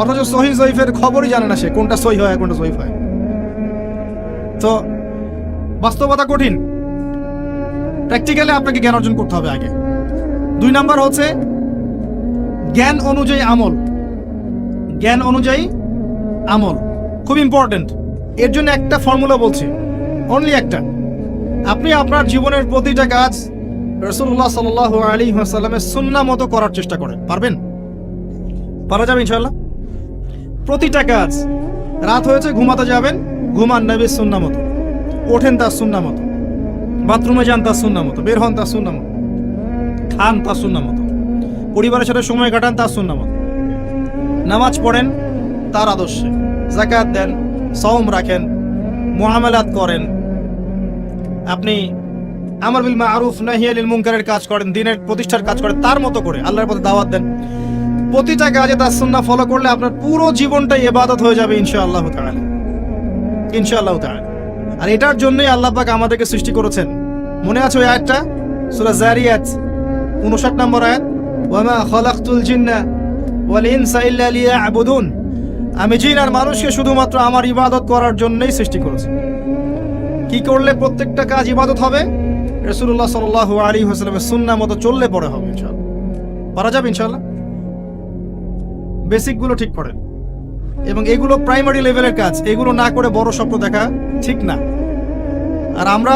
অথচ সহি জয়ীফের খবরই জানে না সে, কোনটা সহি হয় কোনটা জয়ীফ হয়। তো বাস্তবতা কঠিন। প্র্যাকটিক্যালি আপনাকে জ্ঞান অর্জন করতে হবে আগে। 2 নাম্বার হচ্ছে জ্ঞান অনুযায়ী আমল, জ্ঞান অনুযায়ী আমল খুব ইম্পর্টেন্ট। এর জন্য একটা ফর্মুলা বলছি, অনলি একটা। আপনি আপনার জীবনের প্রতিটা কাজ রাসূলুল্লাহ সাল্লাল্লাহু আলাইহি ওয়াসাল্লামের সুন্নাহ মতো করার চেষ্টা করেন। পারবেন? পারা যাবে ইনশাআল্লাহ। প্রতিটা কাজ, রাত হয়েছে ঘুমাতে যাবেন, ঘুমান নবীর সুন্নাহ মতো, ওঠেন তার সুন্নাহ মতো, বাথরুমে যান তার সুন্নাহ মতো, বের হন তার সুন্নাহ মতো, খান তার সুন্নাহ মতো, পরিবারের সাথে সময় কাটান তার সুন্নাহ মতো, নামাজ পড়েন তার আদর্শে, যাকাত দেন, সওম রাখেন, মুআমালাত করেন, আপনি আমর বিল মারুফ নাহি আনিল মুনকারের কাজ করেন, দ্বীনের প্রতিষ্ঠার কাজ করেন, তার মতো করে আল্লাহর পথে দাওয়াত দেন। প্রতিটা কাজে তার সুন্নাহ ফলো করলে আপনার পুরো জীবনটাই ইবাদত হয়ে যাবে ইনশাআল্লাহ তাআলা, ইনশাআল্লাহ তাআলা। আর এটার জন্যই আল্লাহ পাক আমাদেরকে সৃষ্টি করেছেন। মনে আছে ওই আয়াতটা, সূরা যারিয়াত 59 নম্বর আয়াত, ওয়ামা খালাকতুল জিন্না ওয়াল ইনসা ইল্লা লিয়াবুদুন, আমি জিন আর মানুষকে শুধুমাত্র আমার ইবাদত করার জন্যই সৃষ্টি করেছি। কি করলে প্রত্যেকটা কাজ ইবাদত হবে? রাসূলুল্লাহ সাল্লাল্লাহু আলাইহি ওয়াসাল্লামের সুন্নাহ মতো চললে পরে হবে ইনশাআল্লাহ। পারা যাবে ইনশাআল্লাহ। বেসিকগুলো ঠিক করেন, এবং এগুলো প্রাইমারি লেভেলের কাজ, এগুলো না করে বড় স্বপ্ন দেখা ঠিক না। আর আমরা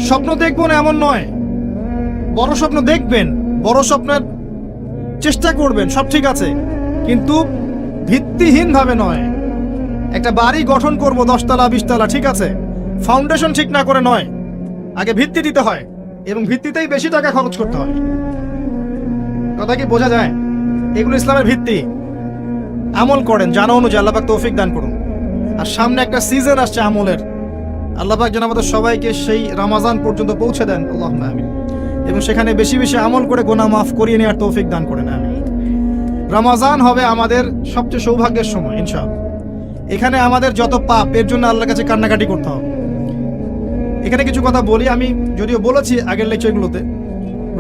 স্বপ্ন দেখবো না এমন নয়, বড় স্বপ্ন দেখবেন, বড় স্বপ্নের চেষ্টা করবেন, সব ঠিক আছে, কিন্তু ভিত্তিহীন ভাবে নয়। একটা বাড়ি গঠন করব 10 তলা 20 তলা, ঠিক আছে, ফাউন্ডেশন ঠিক না করে নয়, আগে ভিত্তি দিতে হয়, এবং ভিত্তিতেই বেশি টাকা খরচ করতে হয়। কথা কি বোঝা যায়? এগুলো ইসলামের ভিত্তি। আমল করেন জানা অনুযায়ী, আল্লাহ পাক তৌফিক দান করুন। আর সামনে একটা সিজন আসছে আমলের, আল্লাহ পাক যেন আমাদের সবাইকে সেই রমজান পর্যন্ত পৌঁছে দেন, আল্লাহুম্মা আমিন। এবং সেখানে বেশি বেশি আমল করে গুনাহ মাফ করিয়ে নেওয়ার তৌফিক দান করেন, আমিন। রমজান হবে আমাদের সবচেয়ে সৌভাগ্যের সময় ইনশাআল্লাহ। এখানে আমাদের যত পাপ, এর জন্য আল্লাহর কাছে কান্নাকাটি করতে হবে। এখানে কিছু কথা বলি, আমি যদিও বলেছি আগের লেকচারগুলোতে,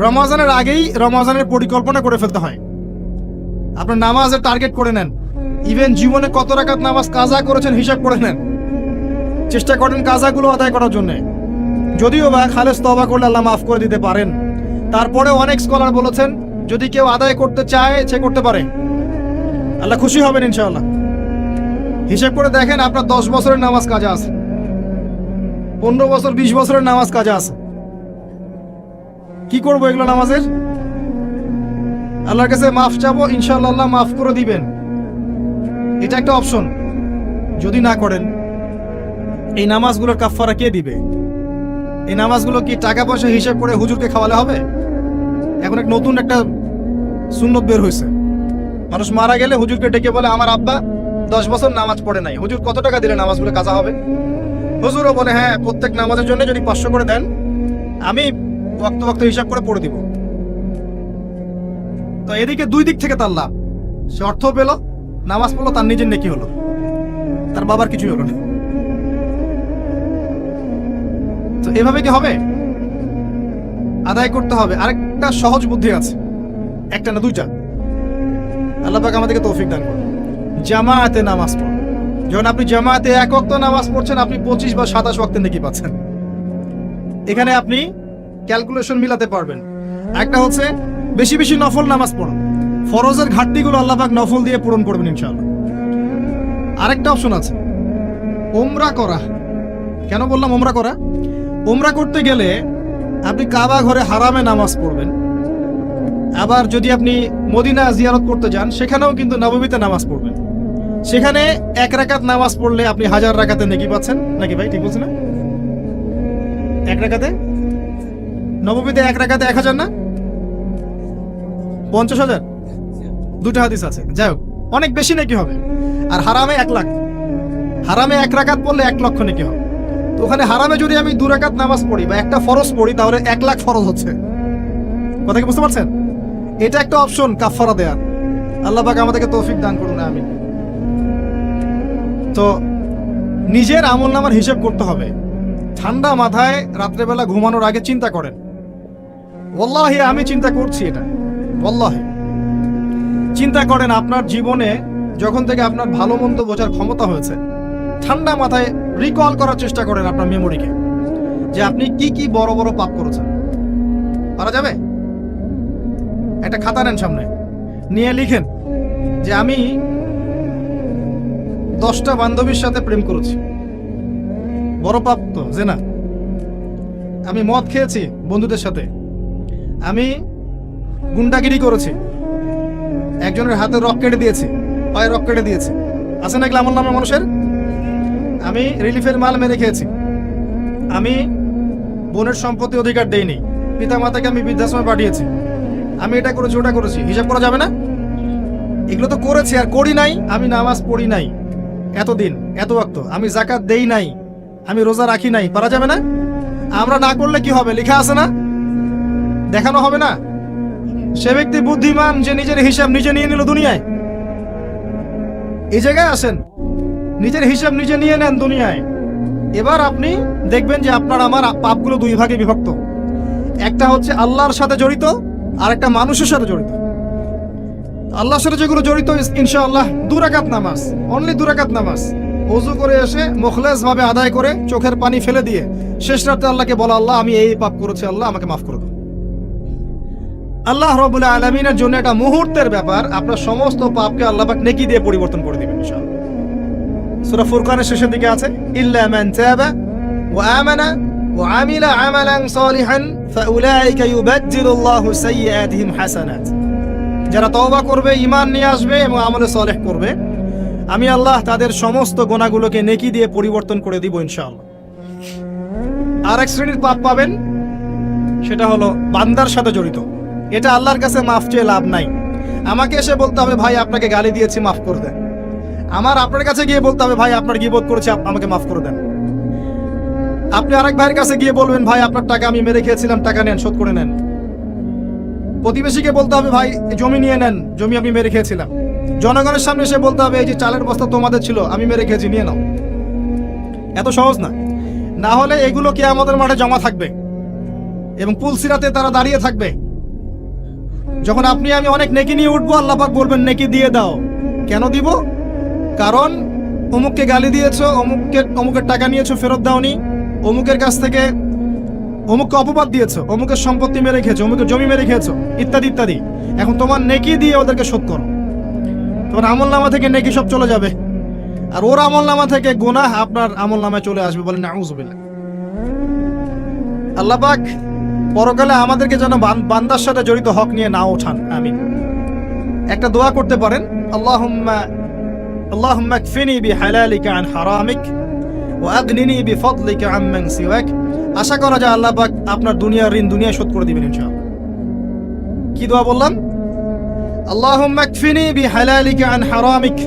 রমজানের আগেই রমজানের পরিকল্পনা করে ফেলতে হয়। আপনার নামাজের টার্গেট করে নেন, ইভেন জীবনে কত রাকাত নামাজ কাজা করেছেন হিসাব করে নেন, চেষ্টা করেন কাজাগুলো আদায় করার জন্য। যদিও বা খালেস তওবা করলে আল্লাহ মাফ করে দিতে পারেন, তারপরে অনেক স্কলার বলেছেন যদি কেউ আদায় করতে চায় সে করতে পারে, আল্লাহ খুশি হবেন ইনশাআল্লাহ। হিসাব করে দেখেন, আপনার 10 বছরের নামাজ কাজা আছে, 15 বছর 20 বছরের নামাজ কাজা আছে, কি করবো এগুলো নামাজের? আল্লাহর কাছে মাফ চাবো, ইনশাআল্লাহ আল্লাহ মাফ করে দিবেন, এটা একটা অপশন। যদি না করেন, এই নামাজগুলোর কাফারা কে দিবে? এই নামাজগুলো কি টাকা পয়সা হিসাব করে হুজুরকে খাওয়ালে হবে? এখন এক নতুন একটা সুন্নত বের হয়েছে, মানুষ মারা গেলে হুজুরকে ডেকে বলে আমার আব্বা 10 বছর নামাজ পড়ে নাই, হুজুর কত টাকা দিলে নামাজগুলো কাজা হবে? হুজুরও বলে হ্যাঁ, প্রত্যেক নামাজের জন্য যদি 500 করে দেন, আমি ওয়াক্ত ওয়াক্ত হিসাব করে পড়ে দিব। তো এদিকে দুই দিক থেকে তার লাভ, সে অর্থ পেল, নামাজ পড়লো, তার নিজের নেকি হলো, তার বাবার কিছুই হলো না। তো এভাবে কি হবে? আদায় করতে হবে। আরেকটা সহজ বুদ্ধি আছে, একটা না দুইটা, আল্লাহ পাক আমাদেরকে তৌফিক দান করুন। জামায়াতে নামাজ পড়ুন। যখন আপনি জামায়াতে এক ওয়াক্ত নামাজ পড়ছেন, আপনি 25 বা 27 ওয়াক্তে নেকি পাচ্ছেন। এখানে আপনি ক্যালকুলেশন মিলাতে পারবেন। একটা হচ্ছে বেশি বেশি নফল নামাজ পড়ুন, ফরজের ঘাটতিগুলো আল্লাহ পাক নফল দিয়ে পূরণ করবেন ইনশাআল্লাহ। আরেকটা অপশন আছে, ওমরা করা। কেন বললাম ওমরা করা? ওমরা করতে গেলে আপনি কাবা ঘরে হারামে নামাজ পড়বেন, আবার যদি আপনি মদিনা জিয়ারত করতে যান, সেখানেও কিন্তু নববীতে নামাজ পড়বেন। সেখানে 1 রাকাত নামাজ পড়লে আপনি 1000 রাকাতে নেকি পাচ্ছেন, নাকি ভাই ঠিক বলছি না? 1 রাকাতে, নববীতে 1 রাকাতে 1000 না 50,000, দুটো হাদিস আছে। যাই হোক, অনেক বেশি নাকি হবে। আর হারামে 1 লাখ, হারামে 1 রাকাত পড়লে 1 লক্ষ নাকি হবে। তো ওখানে হারামে যদি আমি 2 রাকাত নামাজ পড়ি বা একটা ফরজ পড়ি, তাহলে 1 লাখ ফরজ হচ্ছে। কথা কি বুঝতে পারছেন? এটা একটা অপশন কাফারা দেয়ার। আল্লাহ পাক আমাদেরকে তৌফিক দান করুন, আমিন। তো নিজের আমলনামার হিসাব করতে হবে। ঠান্ডা মাথায় রাত্রেবেলা ঘুমানোর আগে চিন্তা করেন, ওয়াল্লাহি আমি চিন্তা করছি এটা, ওয়াল্লাহি চিন্তা করেন আপনার জীবনে যখন থেকে আপনার ভালো মন্দ বোঝার ক্ষমতা হয়েছে, ঠান্ডা মাথায় রিকল করার চেষ্টা করেন আপনার মেমোরিকে, যে আপনি কি কি বড় বড় পাপ করেছেন। পারা যাবে? একটা খাতা নেন সামনে, নিয়ে লিখেন যে আমি 10টা বান্ধবীর সাথে প্রেম করেছি, বড় পাপ তো জেনা। আমি মদ খেয়েছি বন্ধুদের সাথে, আমি গুন্ডাগিরি করেছি, একজনের হাতে রক কেটে দিয়েছি, পায়ে রক কেটে দিয়েছি, আছে না এগুলো আমল নামা মানুষের? আমি রিলিফের মাল মেরে খেয়েছি, আমি বোনের সম্পত্তি অধিকার দেইনি, পিতা মাতাকে আমি বৃদ্ধাশ্রমে পাঠিয়েছি, আমি এটা করেছি ওটা করেছি, হিসাব করা যাবে না? এগুলো তো করেছি আর করি নাই। আমি নামাজ পড়ি নাই এতদিন, এত ওয়াক্ত, আমি যাকাত দেই নাই, আমি রোজা রাখি নাই, পারা যাবে না? আমরা না করলে কি হবে? লেখা আছে না, দেখানো হবে না? সে ব্যক্তি বুদ্ধিমান যে নিজের হিসাব নিজে নিয়ে নিল দুনিয়ায়। এই জায়গায় আসেন, নিজের হিসাব নিজে নিয়ে নেন দুনিয়ায়। এবার আপনি দেখবেন যে আপনার আমার পাপগুলো দুই ভাগে বিভক্ত। একটা হচ্ছে আল্লাহর সাথে জড়িত, আর একটা মানুষের সাথে জড়িত। আল্লাহর সাথে যেগুলো জড়িত, ইনশাআল্লাহ 2 রাকাত নামাজ, অনলি 2 রাকাত নামাজ, ওযু করে এসে মুখলেস ভাবে আদায় করে চোখের পানি ফেলে দিয়ে শেষ রাতে আল্লাহকে বলা, আল্লাহ আমি এই পাপ করেছি, আল্লাহ আমাকে মাফ করে দাও। আল্লাহ রাব্বুল আলামিনের জন্য এটা মুহূর্তের ব্যাপার, আপনার সমস্ত পাপকে আল্লাহ পাক নেকি দিয়ে পরিবর্তন করে দিবেন ইনশাআল্লাহ। সূরা ফুরকানের শেষের দিকে আছে, ইল্লা মান তাবা ওয়া আমানা ওয়া আমিলা আমালান সালিহান ফাউলাইকা ইউবাদদিলুল্লাহু সাইয়্যাতিহিম হাসানাত। যারা তওবা করবে, ঈমান নিয়ে আসবে এবং আমলে সালেহ করবে, আমি আল্লাহ তাদের সমস্ত গুনাহগুলোকে নেকি দিয়ে পরিবর্তন করে দিব ইনশাআল্লাহ। আর এক শ্রেণীর পাপ পাবেন, সেটা হলো বান্দার সাথে জড়িত। এটা আল্লাহর কাছে মাফ চেয়ে লাভ নাই। আমাকে এসে বলতে হবে, ভাই আপনাকে গালি দিয়েছি, মাফ করে দেন। আমার আপনার কাছে গিয়ে বলতে হবে, ভাই আপনার গীবত করেছি, আমাকে মাফ করে দেন। আপনি আরেক ভাইয়ের কাছে গিয়ে বলবেন, ভাই আপনার টাকা আমি মেরে খেয়েছিলাম, টাকা নেন, শোধ করে নেন। প্রতিবেশীকে বলতে হবে, ভাই জমি নিয়ে নেন, জমি আমি মেরে খেয়েছিলাম। জনগণের সামনে এসে বলতে হবে, এই যে চালের বস্তা তোমাদের ছিল, আমি মেরে খেয়েছি, নিয়ে নাও। এত সহজ না। না হলে এগুলো কিয়ামতের মাঠে জমা থাকবে এবং পুলসিরাতে তারা দাঁড়িয়ে থাকবে। যখন আপনি আমি অনেক নেকি নিয়ে উঠবো, আল্লাহ পাক বলবেন, নেকি দিয়ে দাও। কেন দিব? কারণ অমুককে গালি দিয়েছো, অমুকের টাকা নিয়েছো, ফেরত দাওনি, অমুকের কাছ থেকে অমুককে অপবাদ দিয়েছো, অমুকের সম্পত্তি মেরে খেয়েছো, অমুকের জমি মেরে খেয়েছো, ইত্যাদি ইত্যাদি। এখন তোমার নেকি দিয়ে ওদেরকে শোধ করো। তোমার আমল নামা থেকে নেকি সব চলে যাবে, আর ওর আমল নামা থেকে গুনাহ আপনার আমল নামায় চলে আসবে। বলেন নাউযুবিল্লাহ। আল্লাহ পাক পরকালে আমাদেরকে যেন বান্দার সাথে জড়িত হক নিয়ে না ওঠান। আমিন। একটা দোয়া করতে পারেন, আল্লাহুম্মা কফিনি বিহালালিকা আন হারামিক ওয়া আগনিনি বিফদলিকা আম্মান সিওয়াক। আশা করা যায় আল্লাহ পাক আপনার দুনিয়ার ঋণ দুনিয়ায় শোধ করে দিবেন ইনশাআল্লাহ। কি দোয়া বললাম? আল্লাহুম্মা কফিনি বিহালালিকা আন হারামিক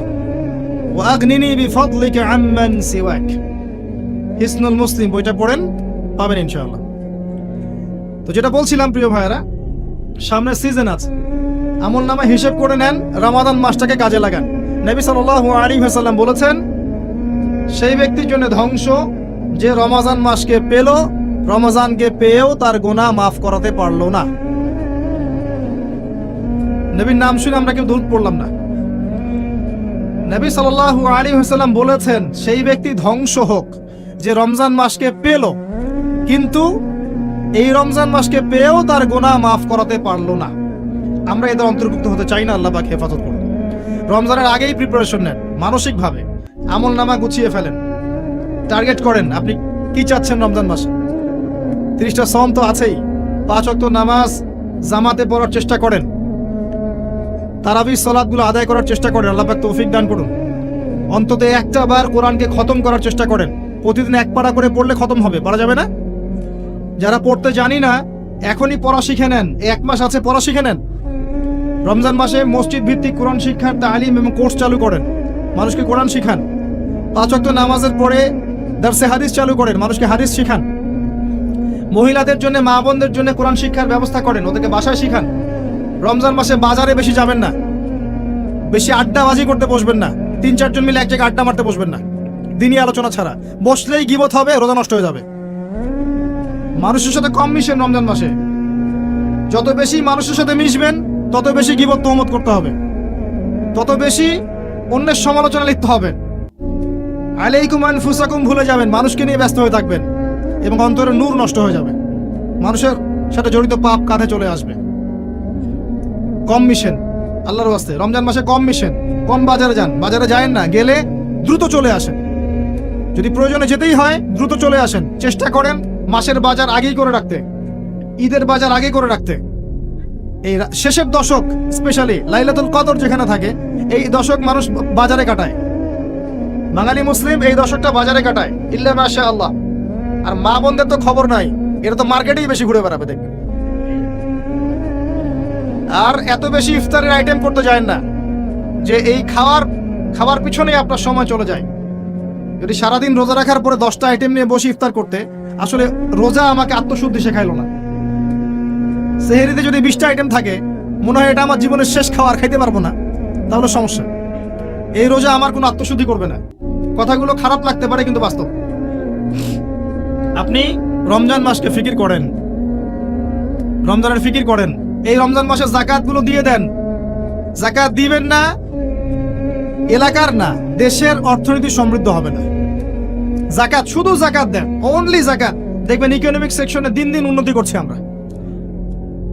ওয়া আগনিনি বিফদলিকা আম্মান সিওয়াক। হিসনুল মুসলিম বইটা পড়েন, পাবেন ইনশাআল্লাহ। তো যেটা বলছিলাম প্রিয় ভাইয়েরা, সামনে সিজন আছে, আমল নামা হিসেব করে নেন, রমাদান মাসটাকে কাজে লাগান। নবী সাল্লাল্লাহু আলাইহি ওয়াসাল্লাম বলেছেন, সেই ব্যক্তির জন্য ধ্বংস যে রমজান মাসকে পেল, রমজানকে পেয়েও তার গুনাহ মাফ করাতে পারলো না। নবীর নাম শুনে আমরা কেউ দরুদ পড়লাম না। নবী সাল্লাল্লাহু আলাইহি ওয়াসাল্লাম বলেছেন, সেই ব্যক্তি ধ্বংস হোক যে রমজান মাসকে পেল, কিন্তু এই রমজান মাসকে পেয়েও তার গুনাহ মাফ করাতে পারলো না। আমরা এদের অন্তর্ভুক্ত হতে চাই না। আল্লাহ পাক হেফাজত করুন। রমজানের আগেই প্রিপারেশন নেন, মানসিকভাবে আমল নামা গুছিয়ে ফেলেন, টার্গেট করেন আপনি কি চাচ্ছেন রমজান মাসে। 30টা সওম তো আছেই, 5 ওয়াক্ত নামাজ জামাতে পড়ার চেষ্টা করেন, তারাবির সালাতগুলো আদায় করার চেষ্টা করেন। আল্লাহ পাক তৌফিক দান করুন। অন্তত একটা বার কোরআনকে খতম করার চেষ্টা করেন। প্রতিদিন 1 পারা করে পড়লে খতম হবে, পারা যাবে না? যারা পড়তে জানি না, এখনই পড়া শিখে নেন। 1 মাস আছে, পড়া শিখে নেন। রমজান মাসে মসজিদ ভিত্তিক কোরআন শিক্ষার তালিম এবং কোর্স চালু করেন, মানুষকে কোরআন শিখান। 5 ওয়াক্ত নামাজের পরে দারসে হাদিস চালু করেন, মানুষকে হাদিস শিখান। মহিলাদের জন্য, মা বোনদের জন্য কোরআন শিক্ষার ব্যবস্থা করেন, ওদেরকে বাসায় শিখান। রমজান মাসে বাজারে বেশি যাবেন না, বেশি আড্ডাবাজি করতে বসবেন না, 3-4 জন মিলে এক জায়গায় আড্ডা মারতে বসবেন না, দিনই আলোচনা ছাড়া। বসলেই গীবত হবে, রোজা নষ্ট হয়ে যাবে। মানুষের সাথে কম মিশেন রমজান মাসে। যত বেশি মানুষের সাথে মিশবেন, তত বেশি গীবত তহমত করতে হবে, তত বেশি অন্যের সমালোচনা লিখতে হবে। আলাইকুম আনফুসাকুম ভুলে যাবেন, মানুষকে নিয়ে ব্যস্ত হয়ে থাকবেন এবং অন্তরের নূর নষ্ট হয়ে যাবে। মানুষের সাথে জড়িত পাপ কাঁধে চলে আসবে। কম মিশেন, আল্লাহর ওয়াস্তে রমজান মাসে কম মিশেন, কম বাজারে যান, বাজারে যায়েন না, গেলে দ্রুত চলে আসেন। যদি প্রয়োজনে যেতেই হয় দ্রুত চলে আসেন। চেষ্টা করেন মাসের বাজার আগেই করে রাখতে, ঈদের বাজার আগে করে রাখতে। এই শেষের দশক স্পেশালি লাইলাতুল কদর যেখানে থাকে, এই দশক মানুষ বাজারে কাটায়। বাঙালি মুসলিম এই দশকটা বাজারে কাটায়, ইল্লা মাশাআল্লাহ। আর মা বোনদের তো খবর নাই, এরা তো মার্কেটেই বেশি ঘুরে বেড়াবে দেখবেন। আর এত বেশি ইফতারের আইটেম করতে যায় না যে এই খাওয়ার পিছনে আপনার সময় চলে যায়। যদি সারাদিন রোজা রাখার পরে 10টা আইটেম নিয়ে বসে ইফতার করতে, আসলে রোজা আমাকে আত্মশুদ্ধি শেখাইলো না। সেহরিতে যদি 20টা আইটেম থাকে, মনে হয় এটা আমার জীবনের শেষ খাবার, খাইতে পারবো না, তাহলে সমস্যা। এই রোজা আমার কোনো আত্মশুদ্ধি করবে না। কথাগুলো খারাপ লাগতে পারে কিন্তু বাস্তব। আপনি রমজান মাসকে ফিকির করেন, রমজানের ফিকির করেন। এই রমজান মাসে যাকাতগুলো দিয়ে দেন। যাকাত দিবেন না, এলাকার না, দেশের অর্থনীতি সমৃদ্ধ হবে না। যাকাত, শুধু যাকাত দেন, অনলি যাকাত। দেখবেন ইকোনমিক সেকশনে দিন দিন উন্নতি করছে আমরা।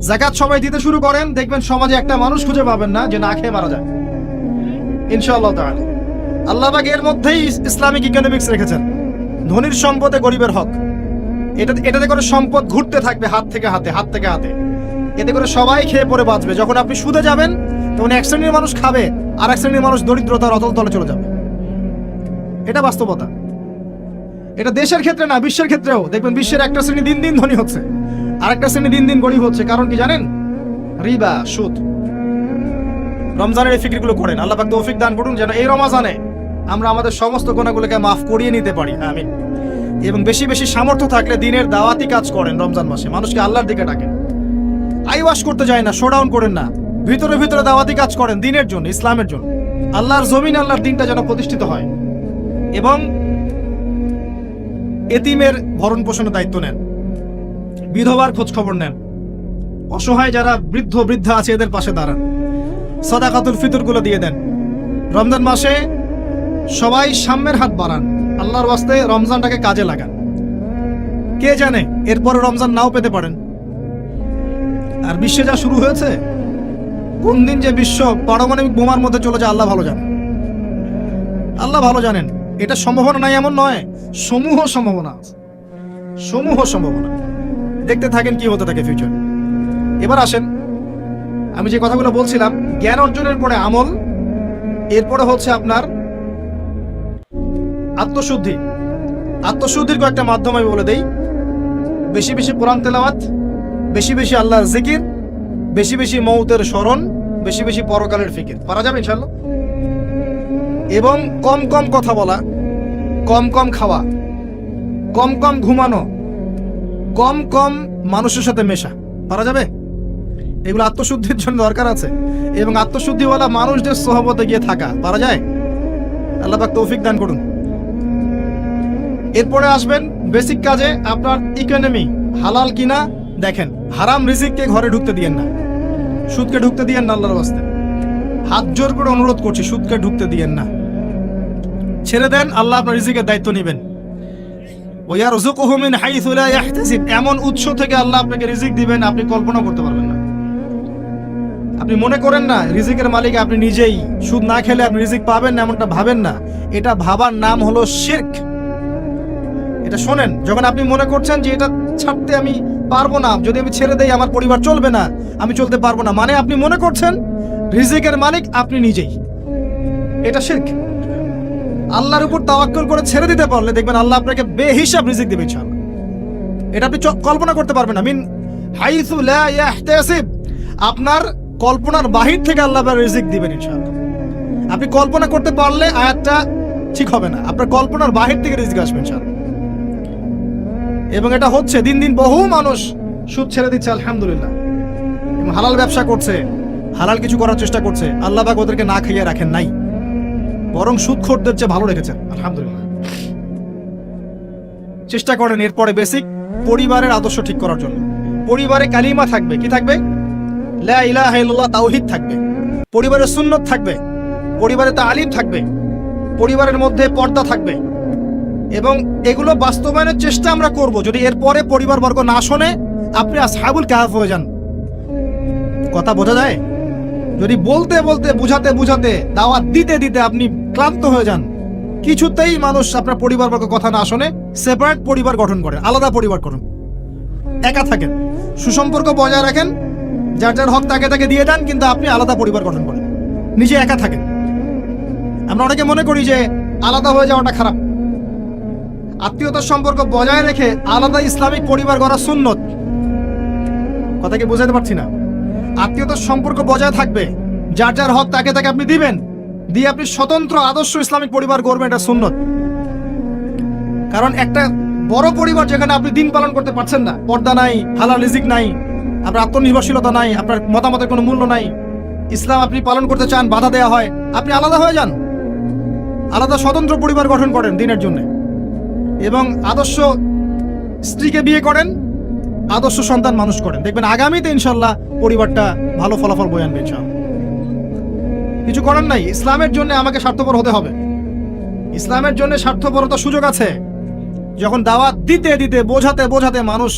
যাকাত সবাই দিতে শুরু করেন, দেখবেন সমাজে একটা মানুষ খুঁজে পাবেন না যে না খেয়ে মারা যায়, ইনশাআল্লাহ তাআলা। আল্লাহ পাক এর মধ্যেই ইসলামিক ইকোনমিক্স রেখেছেন, ধনীর সম্পদে গরিবের হক। এটাতে করে সম্পদ ঘুরতে থাকবে হাত থেকে হাতে, হাত থেকে হাতে। এতে করে সবাই খেয়ে পরে বাঁচবে। যখন আপনি সুদে যাবেন, তখন এক শ্রেণীর মানুষ খাবে, আর এক শ্রেণীর মানুষ দরিদ্রতার অতল তলে চলে যাবে। এটা বাস্তবতা। এটা দেশের ক্ষেত্রে না, বিশ্বের ক্ষেত্রেও দেখবেন বিশ্বের একটা শ্রেণী দিন দিন ধনী হচ্ছে, আর একটা শ্রেণী দিন দিন গরিব হচ্ছে। কারণ কি জানেন? রিবা, সুদ। রমজানের এই ফিকিরগুলো করেন। আল্লাহ পাক তৌফিক দান করুন যেন এই রমজানে আমরা আমাদের সমস্ত গুনাহগুলোকে মাফ করিয়ে নিতে পারি, আমিন। এবং বেশি বেশি সামর্থ্য থাকলে দিনের দাওয়াতি কাজ করেন। রমজান মাসে মানুষকে আল্লাহর দিকে ডাকেন। আইওয়াশ করতে যায় না, শোডাউন করেন না, ভিতরে ভিতরে দাওয়াতি কাজ করেন দিনের জন্য, ইসলামের জন্য। আল্লাহর জমিন, আল্লাহর দিনটা যেন প্রতিষ্ঠিত হয়। এবং এতিমের ভরণ পোষণের দায়িত্ব নেন, বিধবার খোঁজ খবর নেন, অসহায় যারা বৃদ্ধ বৃদ্ধা আছে এদের পাশে দাঁড়ান, সাদাকাতুল ফিতরগুলো দিয়ে দেন। রমজান মাসে সবাই সাম্যের হাত বাড়ান, আল্লাহর ওয়াস্তে রমজানটাকে কাজে লাগান। কে জানে এরপরে রমজান নাও পেতে পারেন। আর বিশ্বে যা শুরু হয়েছে, কোন দিন যে বিশ্ব পারমাণবিক বোমার মধ্যে চলে যায় আল্লাহ ভালো জানেন, আল্লাহ ভালো জানেন। এটা সম্ভাবনা নাই এমন নয়, সমূহ সম্ভাবনা আছে, সমূহ সম্ভাবনা। দেখতে থাকেন কি হতে থাকে ফিউচার। এবার আসেন, আমি যে কথাগুলো বলছিলাম, জ্ঞান অর্জনের পরে আমল, এরপরে হচ্ছে আপনার আত্মশুদ্ধি। আত্মশুদ্ধির কয়েকটা মাধ্যম আমি বলে দেই। বেশি বেশি কোরআন তেলাওয়াত, বেশি বেশি আল্লাহর জিকির, বেশি বেশি মৌতের স্মরণ, বেশি বেশি পরকালের ফিকির। পারা যাবে ইনশাআল্লাহ। এবং কম কম কথা বলা, কম কম খাওয়া, কম কম ঘুমানো, কম কম মানুষের সাথে মেশা। পারা যাবে? এগুলো আত্মশুদ্ধির জন্য দরকার আছে। এবং আত্মশুদ্ধিওয়ালা মানুষদের সোহবতে গিয়ে থাকা পারা যায়? আল্লাহ পাক তৌফিক দান করুন। এরপরে আসবেন বেসিক কাজে। আপনার ইকোনমি হালাল কিনা দেখেন। হারাম রিজিককে ঘরে ঢুকতে দিয়েন না, সুদকে ঢুকতে দিয়েন না। আল্লাহর ওয়াস্তে হাত জোর করে অনুরোধ করছি, সুদকে ঢুকতে দিয়েন না, ছেড়ে দেন। আল্লাহ আপনার রিজিকের দায়িত্ব নেবেন। ওয়ারযুকুহু মিন হাইসু লা ইয়াহতাসিব, এমন উৎস থেকে আল্লাহ আপনাকে রিজিক দিবেন আপনি কল্পনা করতে পারবেন না। আপনি মনে করেন না রিজিকের মালিক আপনি নিজেই, সুদ না খেলে আপনি রিজিক পাবেন না, এমনটা ভাবেন না। এটা ভাবার নাম হলো শিরক। এটা শোনেন, যখন আপনি মনে করছেন যে এটা ছাড়তে আমি পারবো না, যদি আমি ছেড়ে দেই আমার পরিবার চলবে না, আমি চলতে পারবো না, মানে আপনি মনে করছেন রিজিকের মালিক আপনি নিজেই। এটা শিরক। আল্লাহর উপর তাওয়াক্কুল করে ছেড়ে দিতে পারলে দেখবেন আল্লাহ আপনাকে বেহিসাব রিজিক দেবে ইনশাআল্লাহ। এটা আপনি কল্পনা করতে পারবেন না। মিন হাইসু লা ইয়াহতাসিব, আপনার কল্পনার বাহির থেকে আল্লাহ রিজিক দিবেন ইনশাআল্লাহ। আপনি কল্পনা করতে পারলে আয়াতটা ঠিক হবে না, আপনার কল্পনার বাহির থেকে রিজিক আসবে ইনশাআল্লাহ। এবং এটা হচ্ছে দিন দিন বহু মানুষ সুদ ছেড়ে দিচ্ছে আলহামদুলিল্লাহ, এবং হালাল ব্যবসা করছে, হালাল কিছু করার চেষ্টা করছে। আল্লাহ পাক ওদেরকে না খাইয়ে রাখেন নাই, বরং সুদখোরদের চেয়ে ভালো রেখেছেন আলহামদুলিল্লাহ। চেষ্টা করেন এরপরে বেসিক পরিবারের আদর্শ ঠিক করার জন্য। পরিবারে কালিমা থাকবে, কি থাকবে? লা ইলাহা ইল্লাল্লাহ, তাওহীদ থাকবে। পরিবারে সুন্নত থাকবে, পরিবারে তালিম থাকবে, পরিবারের মধ্যে পর্দা থাকবে। এবং এগুলো বাস্তবায়নের চেষ্টা আমরা করব। যদি এরপরে পরিবারবর্গ না শোনে, আপনি আসহাবুল কাহফ হয়ে যান। কথা বোঝা যায়? যদি বলতে বলতে বুঝাতে বুঝাতে দাওয়াত দিতে দিতে আপনি ক্লান্ত হয়ে যান, কিছুতেই মানুষ আপনার পরিবারবর্গ কথা না শোনে, সেপারেট পরিবার গঠন করেন, আলাদা পরিবার করুন, একা থাকেন, সুসম্পর্ক বজায় রাখেন, যার যার হক তাকে তাকে দিয়ে দেন, কিন্তু আপনি আলাদা পরিবার গঠন করেন, নিজে একা থাকেন। আমরা অনেকে মনে করি যে আলাদা হয়ে যাওয়াটা খারাপ। আত্মীয়তার সম্পর্ক বজায় রেখে আলাদা ইসলামিক পরিবার গড়া সুন্নত। কথা কি বোঝাতে পারছি না? আত্মীয়তার সম্পর্ক বজায় থাকবে, যার যার হক তাকে তাকে আপনি দিবেন, দিয়ে আপনি স্বতন্ত্র আদর্শ ইসলামিক পরিবার গড়বেন, এটা সুন্নত। কারণ একটা বড় পরিবার যেখানে আপনি দিন পালন করতে পারছেন না, পর্দা নাই, হালাল রিজিক নাই, আপনার আত্মনির্ভরশীলতা নাই, আপনার মতামতের কোনো মূল্য নাই, ইসলাম আপনি পালন করতে চান, বাধা দেওয়া হয়, আপনি আলাদা হয়ে যান, আলাদা স্বতন্ত্র পরিবার গঠন করেন দিনের জন্য, এবং আদর্শ স্ত্রীকে বিয়ে করেন, আদর্শ সন্তান মানুষ করেন। দেখবেন আগামীতে ইনশাল্লাহ পরিবারটা ভালো ফলাফল বয়ে আনবে ইনশাল্লাহ। কিছু করার নাই, ইসলামের জন্য আমাকে স্বার্থপর হতে হবে। ইসলামের জন্য স্বার্থপরতার সুযোগ আছে। যখন দাওয়াত দিতে দিতে বোঝাতে বোঝাতে মানুষ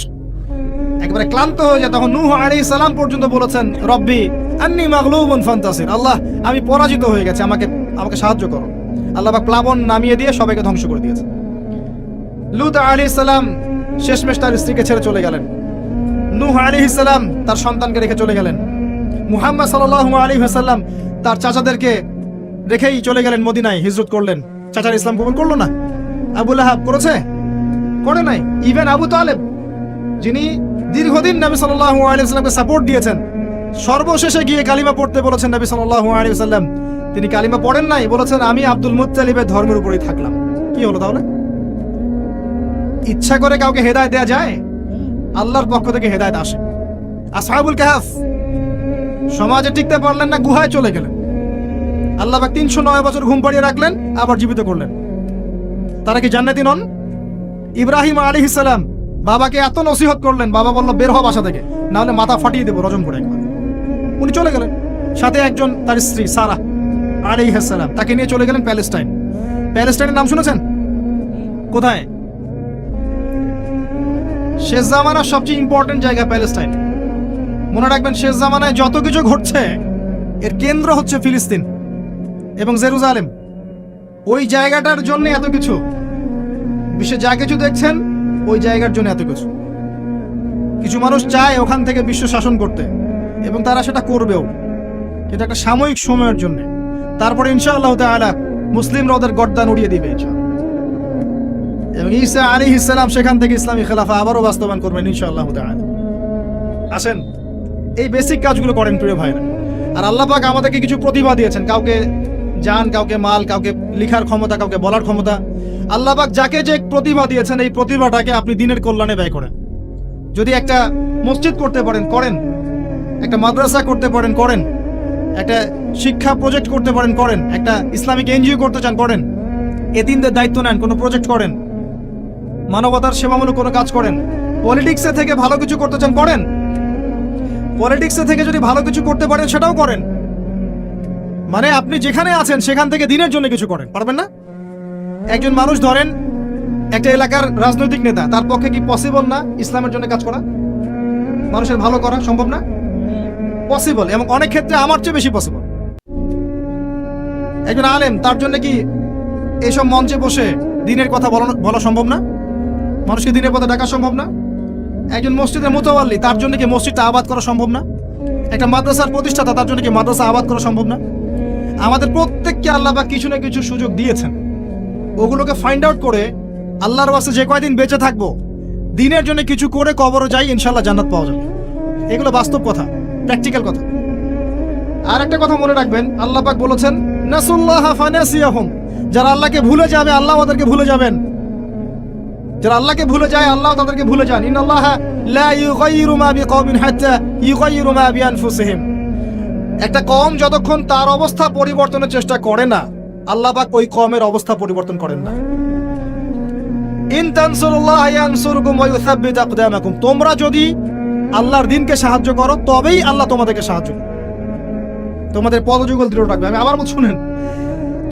একবারে ক্লান্ত হয়ে যায়, তখন নূহ আলাইহিস সালাম পর্যন্ত বলেছেন, রব্বি আন্নী মাগলুবুন ফান্তাসির, আল্লাহ আমি পরাজিত হয়ে গেছি, আমাকে সাহায্য করো। আল্লাহ পাক প্লাবন নামিয়ে দিয়ে সবাইকে ধ্বংস করে দিয়েছে। লূত আলাইহিস সালাম শেষমেশ তার স্ত্রীকে ছেড়ে চলে গেলেন। নূহ আলাইহিস সালাম তার সন্তানকে রেখে চলে গেলেন। মুহাম্মদ সাল্লাল্লাহু আলাইহি ওয়াসাল্লাম তার চাচাদেরকে রেখেই চলে গেলেন মদিনায়, হিজরত করলেন। চাচার ইসলাম কবুল করলো না। আবু লাহাব করেছে? করে নাই। ইভেন আবু তালেব, যিনি দীর্ঘদিন নবী সাল্লাল্লাহু আলাইহি ওয়াসাল্লামকে সাপোর্ট দিয়েছেন, সর্বশেষে গিয়ে কালিমা পড়তে বলেছেন নবী সাল্লাল্লাহু আলাইহি ওয়াসাল্লাম, তিনি কালিমা পড়েন নাই, বলেছেন আমি আব্দুল মুত্তালিবের ধর্মের উপরেই থাকলাম। কি হলো তাহলে? ইচ্ছা করে কাউকে হেদায়েত দেয়া যায়? আল্লাহর পক্ষ থেকে হেদায়েত আসে। আসহাবুল কাহফ সমাজে টিকতে পারলেন না, গুহায় চলে গেলেন। আল্লাহ পাক 309 বছর ঘুম পাড়িয়ে রাখলেন, আবার জীবিত করলেন। তারা কি জান্নাতি নন? ইব্রাহিম আলাইহিস সালাম বাবাকে এত নসিহত করলেন, বাবা বলল বের হ বাসা থেকে, না হলে মাথা ফাটিয়ে দেবো রজম করে একবার। উনি চলে গেলেন, সাথে একজন তার স্ত্রী সারা আলাইহিস সালাম, তাকে নিয়ে চলে গেলেন প্যালেস্টাইন। প্যালেস্টাইনের নাম শুনেছেন? কোথায়? শেষ জামানার সবচেয়ে ইম্পর্টেন্ট জায়গা প্যালেস্টাইন। মনে রাখবেন, শেষ জামানায় যত কিছু ঘটছে এর কেন্দ্র হচ্ছে ফিলিস্তিন এবং জেরুজালেম। ওই জায়গাটার জন্য এত কিছু, বিশ্বে যা কিছু দেখছেন ওই জায়গার জন্য এত কিছু। কিছু মানুষ চায় ওখান থেকে বিশ্ব শাসন করতে, এবং তারা সেটা করবেও, কিন্তু একটা সাময়িক সময়ের জন্য। তারপরে ইনশাআল্লাহ তাআলা মুসলিমরা ওদের গর্দান উড়িয়ে দিবে ইনশাআল্লাহ। এবং ঈসা আলাইহিস সালাম সেখান থেকে ইসলামী খেলাফা আবারও বাস্তবায়ন করবেন ইনশাআল্লাহ তাআলা। আসেন, এই বেসিক কাজগুলো করেন প্রিয় ভাইরা। আর আল্লাহ পাক আমাদেরকে কিছু প্রতিভা দিয়েছেন, কাউকে জান, কাউকে মাল, কাউকে লিখার ক্ষমতা, কাউকে বলার ক্ষমতা। আল্লাহ পাক যাকে যে প্রতিভা দিয়েছেন, এই প্রতিভাটাকে আপনি দিনের কল্যাণে ব্যয় করেন। যদি একটা মসজিদ করতে পারেন করেন, একটা মাদ্রাসা করতে পারেন করেন, একটা শিক্ষা প্রজেক্ট করতে পারেন করেন, একটা ইসলামিক এনজিও করতে চান করেন, এতিমদের দায়িত্ব নেন, কোনো প্রজেক্ট করেন, মানবতার সেবামূলক কোনো কাজ করেন। পলিটিক্সে থেকে ভালো কিছু করতে চান করেন, পলিটিক্সে থেকে যদি ভালো কিছু করতে পারেন সেটাও করেন। মানে আপনি যেখানে আছেন সেখান থেকে দিনের জন্য কিছু করেন, পারবেন না? একজন মানুষ ধরেন একটা এলাকার রাজনৈতিক নেতা, তার পক্ষে কি পসিবল না ইসলামের জন্য কাজ করা, মানুষের ভালো করা? সম্ভব না? পসিবল, এবং অনেক ক্ষেত্রে আমার চেয়ে বেশি পসিবল। একজন আলেম, তার জন্য কি এইসব মঞ্চে বসে দিনের কথা বলা সম্ভব না? মানুষকে দিনের পথে ডাকা সম্ভব না? একজন মসজিদের মুতাওয়াল্লি, তার জন্য কি মসজিদটা আবাদ করা সম্ভব না? একটা মাদ্রাসার প্রতিষ্ঠাতা, তার জন্য কি মাদ্রাসা আবাদ করা সম্ভব না? আমাদের প্রত্যেককে আল্লাহ পাক কিছু না কিছু সুযোগ দিয়েছেন, ওগুলোকে ফাইন্ড আউট করে আল্লাহর ওয়াস্তে যে কয়দিন বেঁচে থাকবো দিনের জন্য কিছু করে কবরে যাই, ইনশাআল্লাহ জান্নাত পাওয়া যাবে। এগুলো বাস্তব কথা, প্র্যাকটিক্যাল কথা। আর একটা কথা মনে রাখবেন, আল্লাহ পাক বলেছেন নাসুল্লাহা ফানাসিয়াহুম, যারা আল্লাহকে ভুলে যাবে আল্লাহ ওদেরকে ভুলে যাবেন। যারা আল্লাহকে ভুলে যায় আল্লাহ তাদেরকে ভুলে যান। ইন্নাল্লাহা লা ইউগাইয়িরু মা বিকওমিন হাত্তা ইউগাইয়িরু মা বিআনফুসিহিম। একটা কওম যতক্ষণ তার অবস্থা পরিবর্তনের চেষ্টা করে না, আল্লাহ পাক ওই কওমের অবস্থা পরিবর্তন করেন না। ইন তানসুরুল্লাহা ইয়ানসুরকুম ওয়া ইউসাব্বিত আকদামাকুম, তোমরা যদি আল্লাহর দ্বীনকে সাহায্য করো তবেই আল্লাহ তোমাদেরকে সাহায্য করবে, তোমাদের পদযুগল দৃঢ় রাখবে। আমি আবার শুনেন,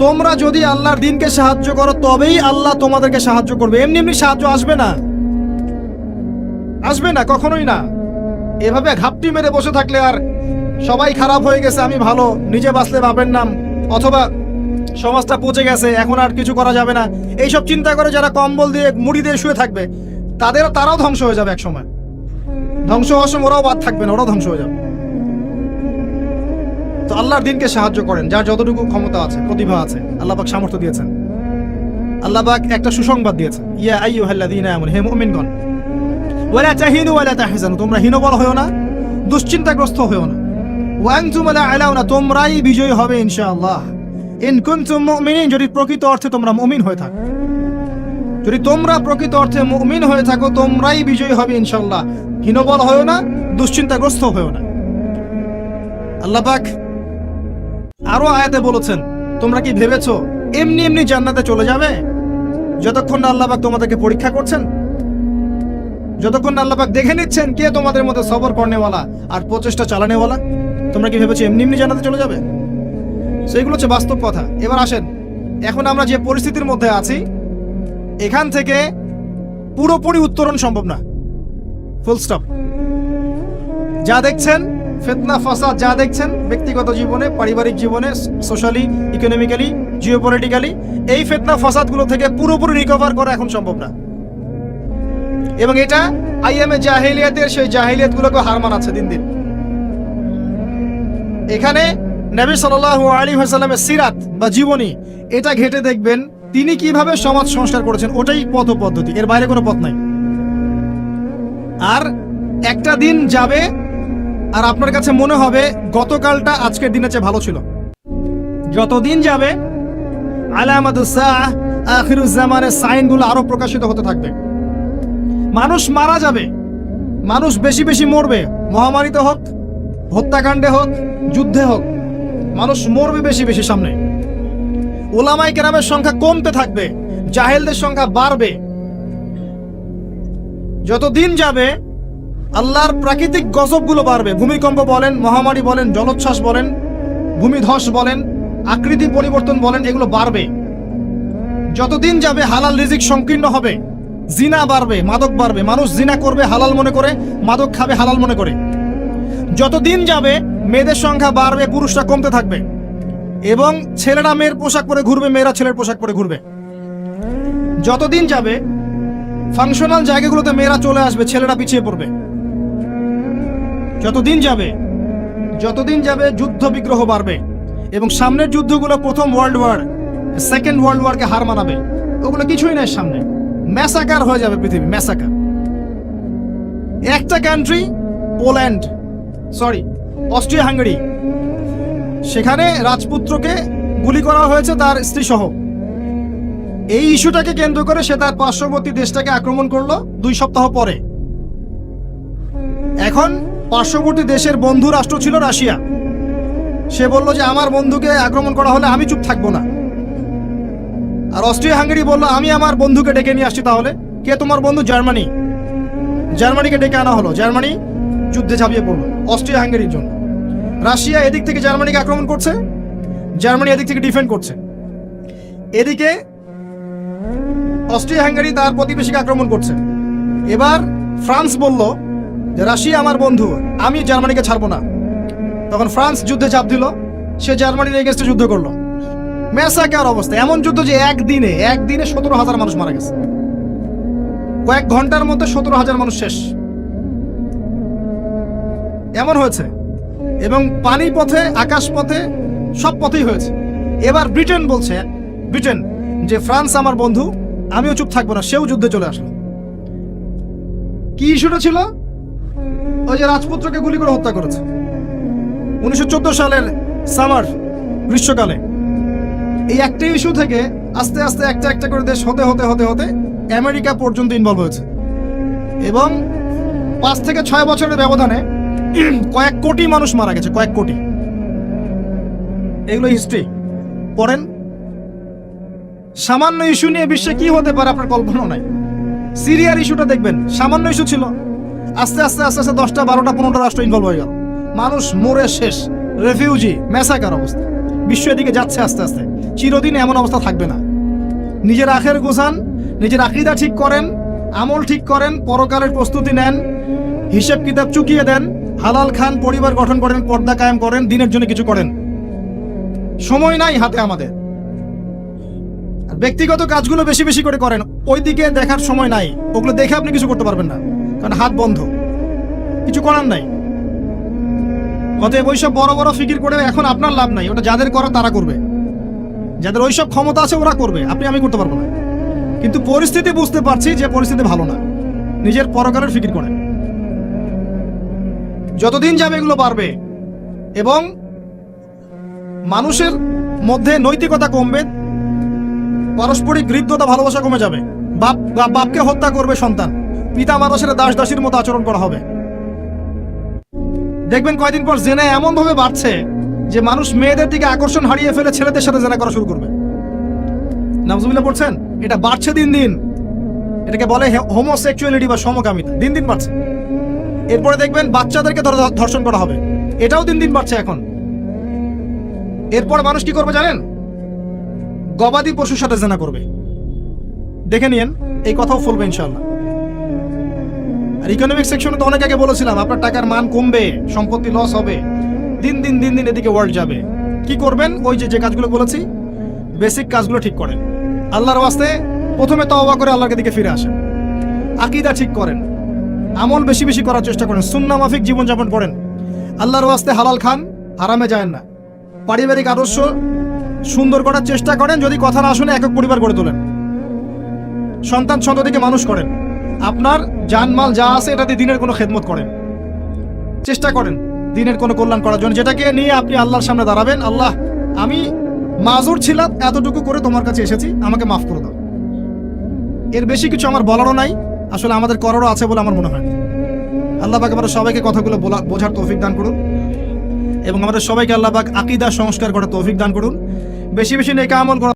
তোমরা যদি আল্লাহর দ্বীনকে সাহায্য করো তবেই আল্লাহ তোমাদেরকে সাহায্য করবে। এমনি এমনি সাহায্য আসবে না, আসবে না, কখনোই না। এভাবে ঘাপটি মেরে বসে থাকলে আর সবাই খারাপ হয়ে গেছে, আমি ভালো, নিজে বাঁচলে বাপের নাম, অথবা সমাজটা পচে গেছে, এখন আর কিছু করা যাবে না, এইসব চিন্তা করে যারা কম্বল দিয়ে মুড়ি দিয়ে শুয়ে থাকবে, তারাও ধ্বংস হয়ে যাবে এক সময়। ধ্বংস হওয়ার সময় ওরাও বাদ থাকবে না, ওরাও ধ্বংস হয়ে যাবে। তো আল্লাহর দিনকে সাহায্য করেন, যার যতটুকু ক্ষমতা আছে, প্রতিভা আছে, আল্লাহ পাক সামর্থ্য দিয়েছেন। আল্লাহ পাক একটা সুসংবাদ দিয়েছেন, ইয়া আইয়ুহাল্লাযীনা আমানু, হে মুমিনগণ, ওয়ালা তাহিনু ওয়ালা তাহজানু, তোমরা হীনবল হয়ো না, দুশ্চিন্তাগ্রস্ত হয়ো না, ওয়া আনতুম লা আলাউনা, তোমরাই বিজয়ী হবে ইনশাআল্লাহ, ইন কুনতুম মুমিনিন, যদি প্রকৃত অর্থে তোমরা মুমিন হয়ে থাকো, যদি তোমরা প্রকৃত অর্থে মুমিন হয়ে থাকো, তোমরাই বিজয়ী হবে ইনশাআল্লাহ। হীনবল হয়ো না, দুশ্চিন্তাগ্রস্ত হয়ো না। আল্লাহ পাক আরো আয়াতে বলেছেন, তোমরা কি ভেবেছো এমনি এমনি জান্নাতে চলে যাবে? যতক্ষণ না আল্লাহ পাক তোমাদেরকে পরীক্ষা করছেন, যতক্ষণ না আল্লাহ পাক দেখে নিচ্ছেন কে তোমাদের মধ্যে সবর করনেওয়ালা আর প্রচেষ্টা চালানেওয়ালা, তোমরা কি ভেবেছো এমনি এমনি জান্নাতে চলে যাবে? সেইগুলো হচ্ছে বাস্তব কথা। এবার আসেন, এখন আমরা যে পরিস্থিতির মধ্যে আছি, এখান থেকে পুরোপুরি উত্তরণ সম্ভব না, ফুল স্টপ। যা দেখছেন ফিতনা ফাসাদ, যা দেখছেন ব্যক্তিগত জীবনে, পারিবারিক জীবনে, সোশ্যালি, ইকোনমিক্যালি, জিওপলিটিক্যালি, এই ফিতনা ফাসাদগুলো থেকে পুরোপুরি রিকভার করা এখন সম্ভব না। এবং এটা আইএমএ জাহিলিয়াতের সেই জাহিলিয়াতগুলোকে হার মানাচ্ছে দিন দিন। এখানে নবী সাল্লাল্লাহু আলাইহি ওয়াসাল্লামের সিরাত বা জীবনী, এটা ঘেটে দেখবেন তিনি কিভাবে সমাজ সংস্কার করেছেন, ওটাই পথ পদ্ধতি, এর বাইরে কোনো পথ নাই। আর একটা দিন যাবে আর আপনার কাছে মনে হবে গতকালটা আজকের দিনের চেয়ে ভালো ছিল। যতদিন যাবে আলামাতুস সাআহ, আখিরুজ জামানের সাইনগুলো আরো প্রকাশিত হতে থাকবে। মানুষ মারা যাবে, মানুষ বেশি বেশি মরবে, মহামারীতে হোক, হত্যাকাণ্ডে হোক, যুদ্ধে হোক, মানুষ মরবে বেশি বেশি সামনে। উলামায়ে কেরামের সংখ্যা কমতে থাকবে, জাহেলদের সংখ্যা বাড়বে। যত দিন যাবে আল্লাহর প্রাকৃতিক গজবগুলো বাড়বে, ভূমিকম্প বলেন, মহামারী বলেন, জলোচ্ছ্বাস বলেন, ভূমিধস বলেন, আকৃতি পরিবর্তন বলেন, এগুলো বাড়বে। যতদিন যাবে হালাল রিজিক সংকীর্ণ হবে, জিনা বাড়বে, মাদক বাড়বে, মানুষ জিনা করবে হালাল মনে করে, মাদক খাবে হালাল মনে করে। যতদিন যাবে মেয়েদের সংখ্যা বাড়বে, পুরুষরা কমতে থাকবে, এবং ছেলেরা মেয়ের পোশাক পরে ঘুরবে, মেয়েরা ছেলের পোশাক পরে ঘুরবে। যতদিন যাবে ফাংশনাল জায়গাগুলোতে মেয়েরা চলে আসবে, ছেলেরা পিছিয়ে পড়বে। যতদিন যাবে যুদ্ধ বিগ্রহ বাড়বে, এবং সামনের যুদ্ধগুলো প্রথম ওয়ার্ল্ড ওয়ার, সেকেন্ড ওয়ার্ল্ড ওয়ারকে হার মানাবে। ওগুলো কিছুই নাই সামনে, ম্যাসাকার হয়ে যাবে পৃথিবী, ম্যাসাকার। একটা কান্ট্রি, অস্ট্রিয়া হাঙ্গেরি, সেখানে রাজপুত্রকে গুলি করা হয়েছে তার স্ত্রী সহ। এই ইস্যুটাকে কেন্দ্র করে সে তার পার্শ্ববর্তী দেশটাকে আক্রমণ করলো 2 সপ্তাহ পরে। এখন পার্শ্ববর্তী দেশের বন্ধু রাষ্ট্র ছিল রাশিয়া, সে বলল যে আমার বন্ধুকে আক্রমণ করা হলে আমি চুপ থাকবো না। আর অস্ট্রিয়া হাঙ্গেরি বলল আমি আমার বন্ধুকে ডেকে নিয়ে আসছি। তাহলে কে তোমার বন্ধু? জার্মানি। জার্মানিকে ডেকে আনা হলো, জার্মানি যুদ্ধে ঝাঁপিয়ে পড়লো অস্ট্রিয়া হাঙ্গেরির জন্য। রাশিয়া এদিক থেকে জার্মানিকে আক্রমণ করছে, জার্মানি এদিক থেকে ডিফেন্ড করছে। এদিকে অস্ট্রিয়া হাঙ্গেরি তার প্রতিবেশীকে আক্রমণ করছে। এবার ফ্রান্স বলল যে রাশিয়া আমার বন্ধু, আমি জার্মানিকে ছাড়বো না। তখন ফ্রান্স যুদ্ধে ঝাঁপ দিল, সে জার্মানির এগেইনস্টে যুদ্ধ করলো। ম্যাসাকার অবস্থা, এমন যুদ্ধ যে একদিনে 17,000 মানুষ মারা গেছে, কয়েক ঘন্টার মধ্যে 17,000 মানুষ শেষ, এমন হয়েছে। এবং পানি পথে, আকাশ পথে, সব পথেই হয়েছে। এবার ব্রিটেন বলছে, যে ফ্রান্স আমার বন্ধু, আমিও চুপ থাকবো না, সেও যুদ্ধে চলে আসলো। কি ইস্যুটা ছিল? ওই যে রাজপুত্রকে গুলি করে হত্যা করেছে 1914 সালের সামার, গ্রীষ্মকালে। এই একটা ইস্যু থেকে আস্তে আস্তে একটা করে দেশ হতে হতে হতে হতে আমেরিকা পর্যন্ত ইনভলভ হয়েছে, এবং 5 থেকে 6 বছরের ব্যবধানে কয়েক কোটি মানুষ মারা গেছে, কয়েক কোটি। এগুলো হিস্ট্রি পড়েন। সামান্য ইস্যু নিয়ে বিশ্বে কি হতে পারে আপনার কল্পনা নাই। সিরিয়ার ইস্যুটা দেখবেন, সামান্য ইস্যু ছিল, আস্তে আস্তে 10টা 12টা 15টা রাষ্ট্র ইনভলভ হয়ে গেল, মানুষ মরে শেষ, রেফিউজি, ম্যাসাকার অবস্থা। বিশ্ব এদিকে যাচ্ছে আস্তে আস্তে, চিরদিন এমন অবস্থা থাকবে না। নিজের আখের গোছান, নিজের আকীদা ঠিক করেন, আমল ঠিক করেন, পরকালের প্রস্তুতি নেন, হিসেব কিতাব চুকিয়ে দেন, হালাল খান, পরিবার গঠন করেন, পর্দা কায়েম করেন, দিনের জন্য কিছু করেন। সময় নাই হাতে আমাদের। আর ব্যক্তিগত কাজগুলো বেশি বেশি করে করেন, ওই দিকে দেখার সময় নাই। ওগুলো দেখে আপনি কিছু করতে পারবেন না, কারণ হাত বন্ধ, কিছু করার নাই। অতএব ওইসব বড় বড় ফিকির করে এখন আপনার লাভ নাই। ওটা যাদের করা তারা করবে, যাদের ওইসব ক্ষমতা আছে ওরা করবে, আমি করতে পারবো না। কিন্তু পরিস্থিতি বুঝতে পারছি যে পরিস্থিতি ভালো না, নিজের পরকালের ফিকির করেন। যতদিন যাবে এগুলো বাড়বে এবং মানুষের মধ্যে নৈতিকতা কমবে, পারস্পরিক হৃদ্যতা ভালোবাসা কমে যাবে। বাপকে হত্যা করবে সন্তান, পিতা মাতার সাথে দাস দাসীর মতো আচরণ করা হবে। দেখবেন কয়দিন পর জেনা এমন ভাবে বাড়ছে যে মানুষ মেয়েদের দিকে আকর্ষণ হারিয়ে ফেলে ছেলেদের সাথে জেনা করা শুরু করবে। নাউজুবিল্লাহ পড়ছেন? এটা বাড়ছে দিন দিন। এটাকে বলে হোমোসেক্সুয়ালিটি বা সমকামিতা, দিন দিন বাড়ছে। এরপরে দেখবেন বাচ্চাদেরকে ধর্ষণ করা হবে, এটাও দিন দিন বাড়ছে এখন। এরপর মানুষ কি করবে জানেন? গবাদি পশুর সাথে জেনা করবে। দেখে নিয়েন, এই কথাও ফলবে ইনশাআল্লাহ। আর ইকোনমিক সেকশনে তো অনেক আগে বলেছিলাম আপনার টাকার মান কমবে, সম্পত্তি লস হবে, দিন দিন দিন দিন এদিকে ওয়ার্ল্ড যাবে। কি করবেন? ওই যে কাজগুলো বলেছি, বেসিক কাজগুলো ঠিক করেন। আল্লাহর ওয়াস্তে প্রথমে তওবা করে আল্লাহর দিকে ফিরে আসেন, আকীদা ঠিক করেন, আমল বেশি বেশি করার চেষ্টা করেন, সুন্নাহ মাফিক জীবনযাপন করেন, আল্লাহর ওয়াস্তে হালাল খান, হারামে যায়েন না, পারিবারিক আদর্শ সুন্দর করার চেষ্টা করেন। যদি কথা না শুনে একক পরিবার গড়ে তোলেন, সন্তান সন্ততিকে মানুষ করেন, আপনার জানমাল যা আছে এটা দিয়ে দিনের কোনো খেদমত করেন, চেষ্টা করেন দিনের কোনো কল্যাণ করার জন্য, যেটাকে নিয়ে আপনি আল্লাহর সামনে দাঁড়াবেন। আল্লাহ, আমি মাজুর ছিলাম, এতটুকু করে তোমার কাছে এসেছি, আমাকে মাফ করে দাও। এর বেশি কিছু আমার বলারও নাই, আসলে আমাদের করারও আছে বলে আমার মনে হয়। আল্লাহ পাক আমাদের সবাইকে কথাগুলো বোঝার তৌফিক দান করুন এবং আমাদের সবাইকে আল্লাহ পাক আকীদা সংস্কার করার তৌফিক দান করুন। বেশি বেশি নেক আমল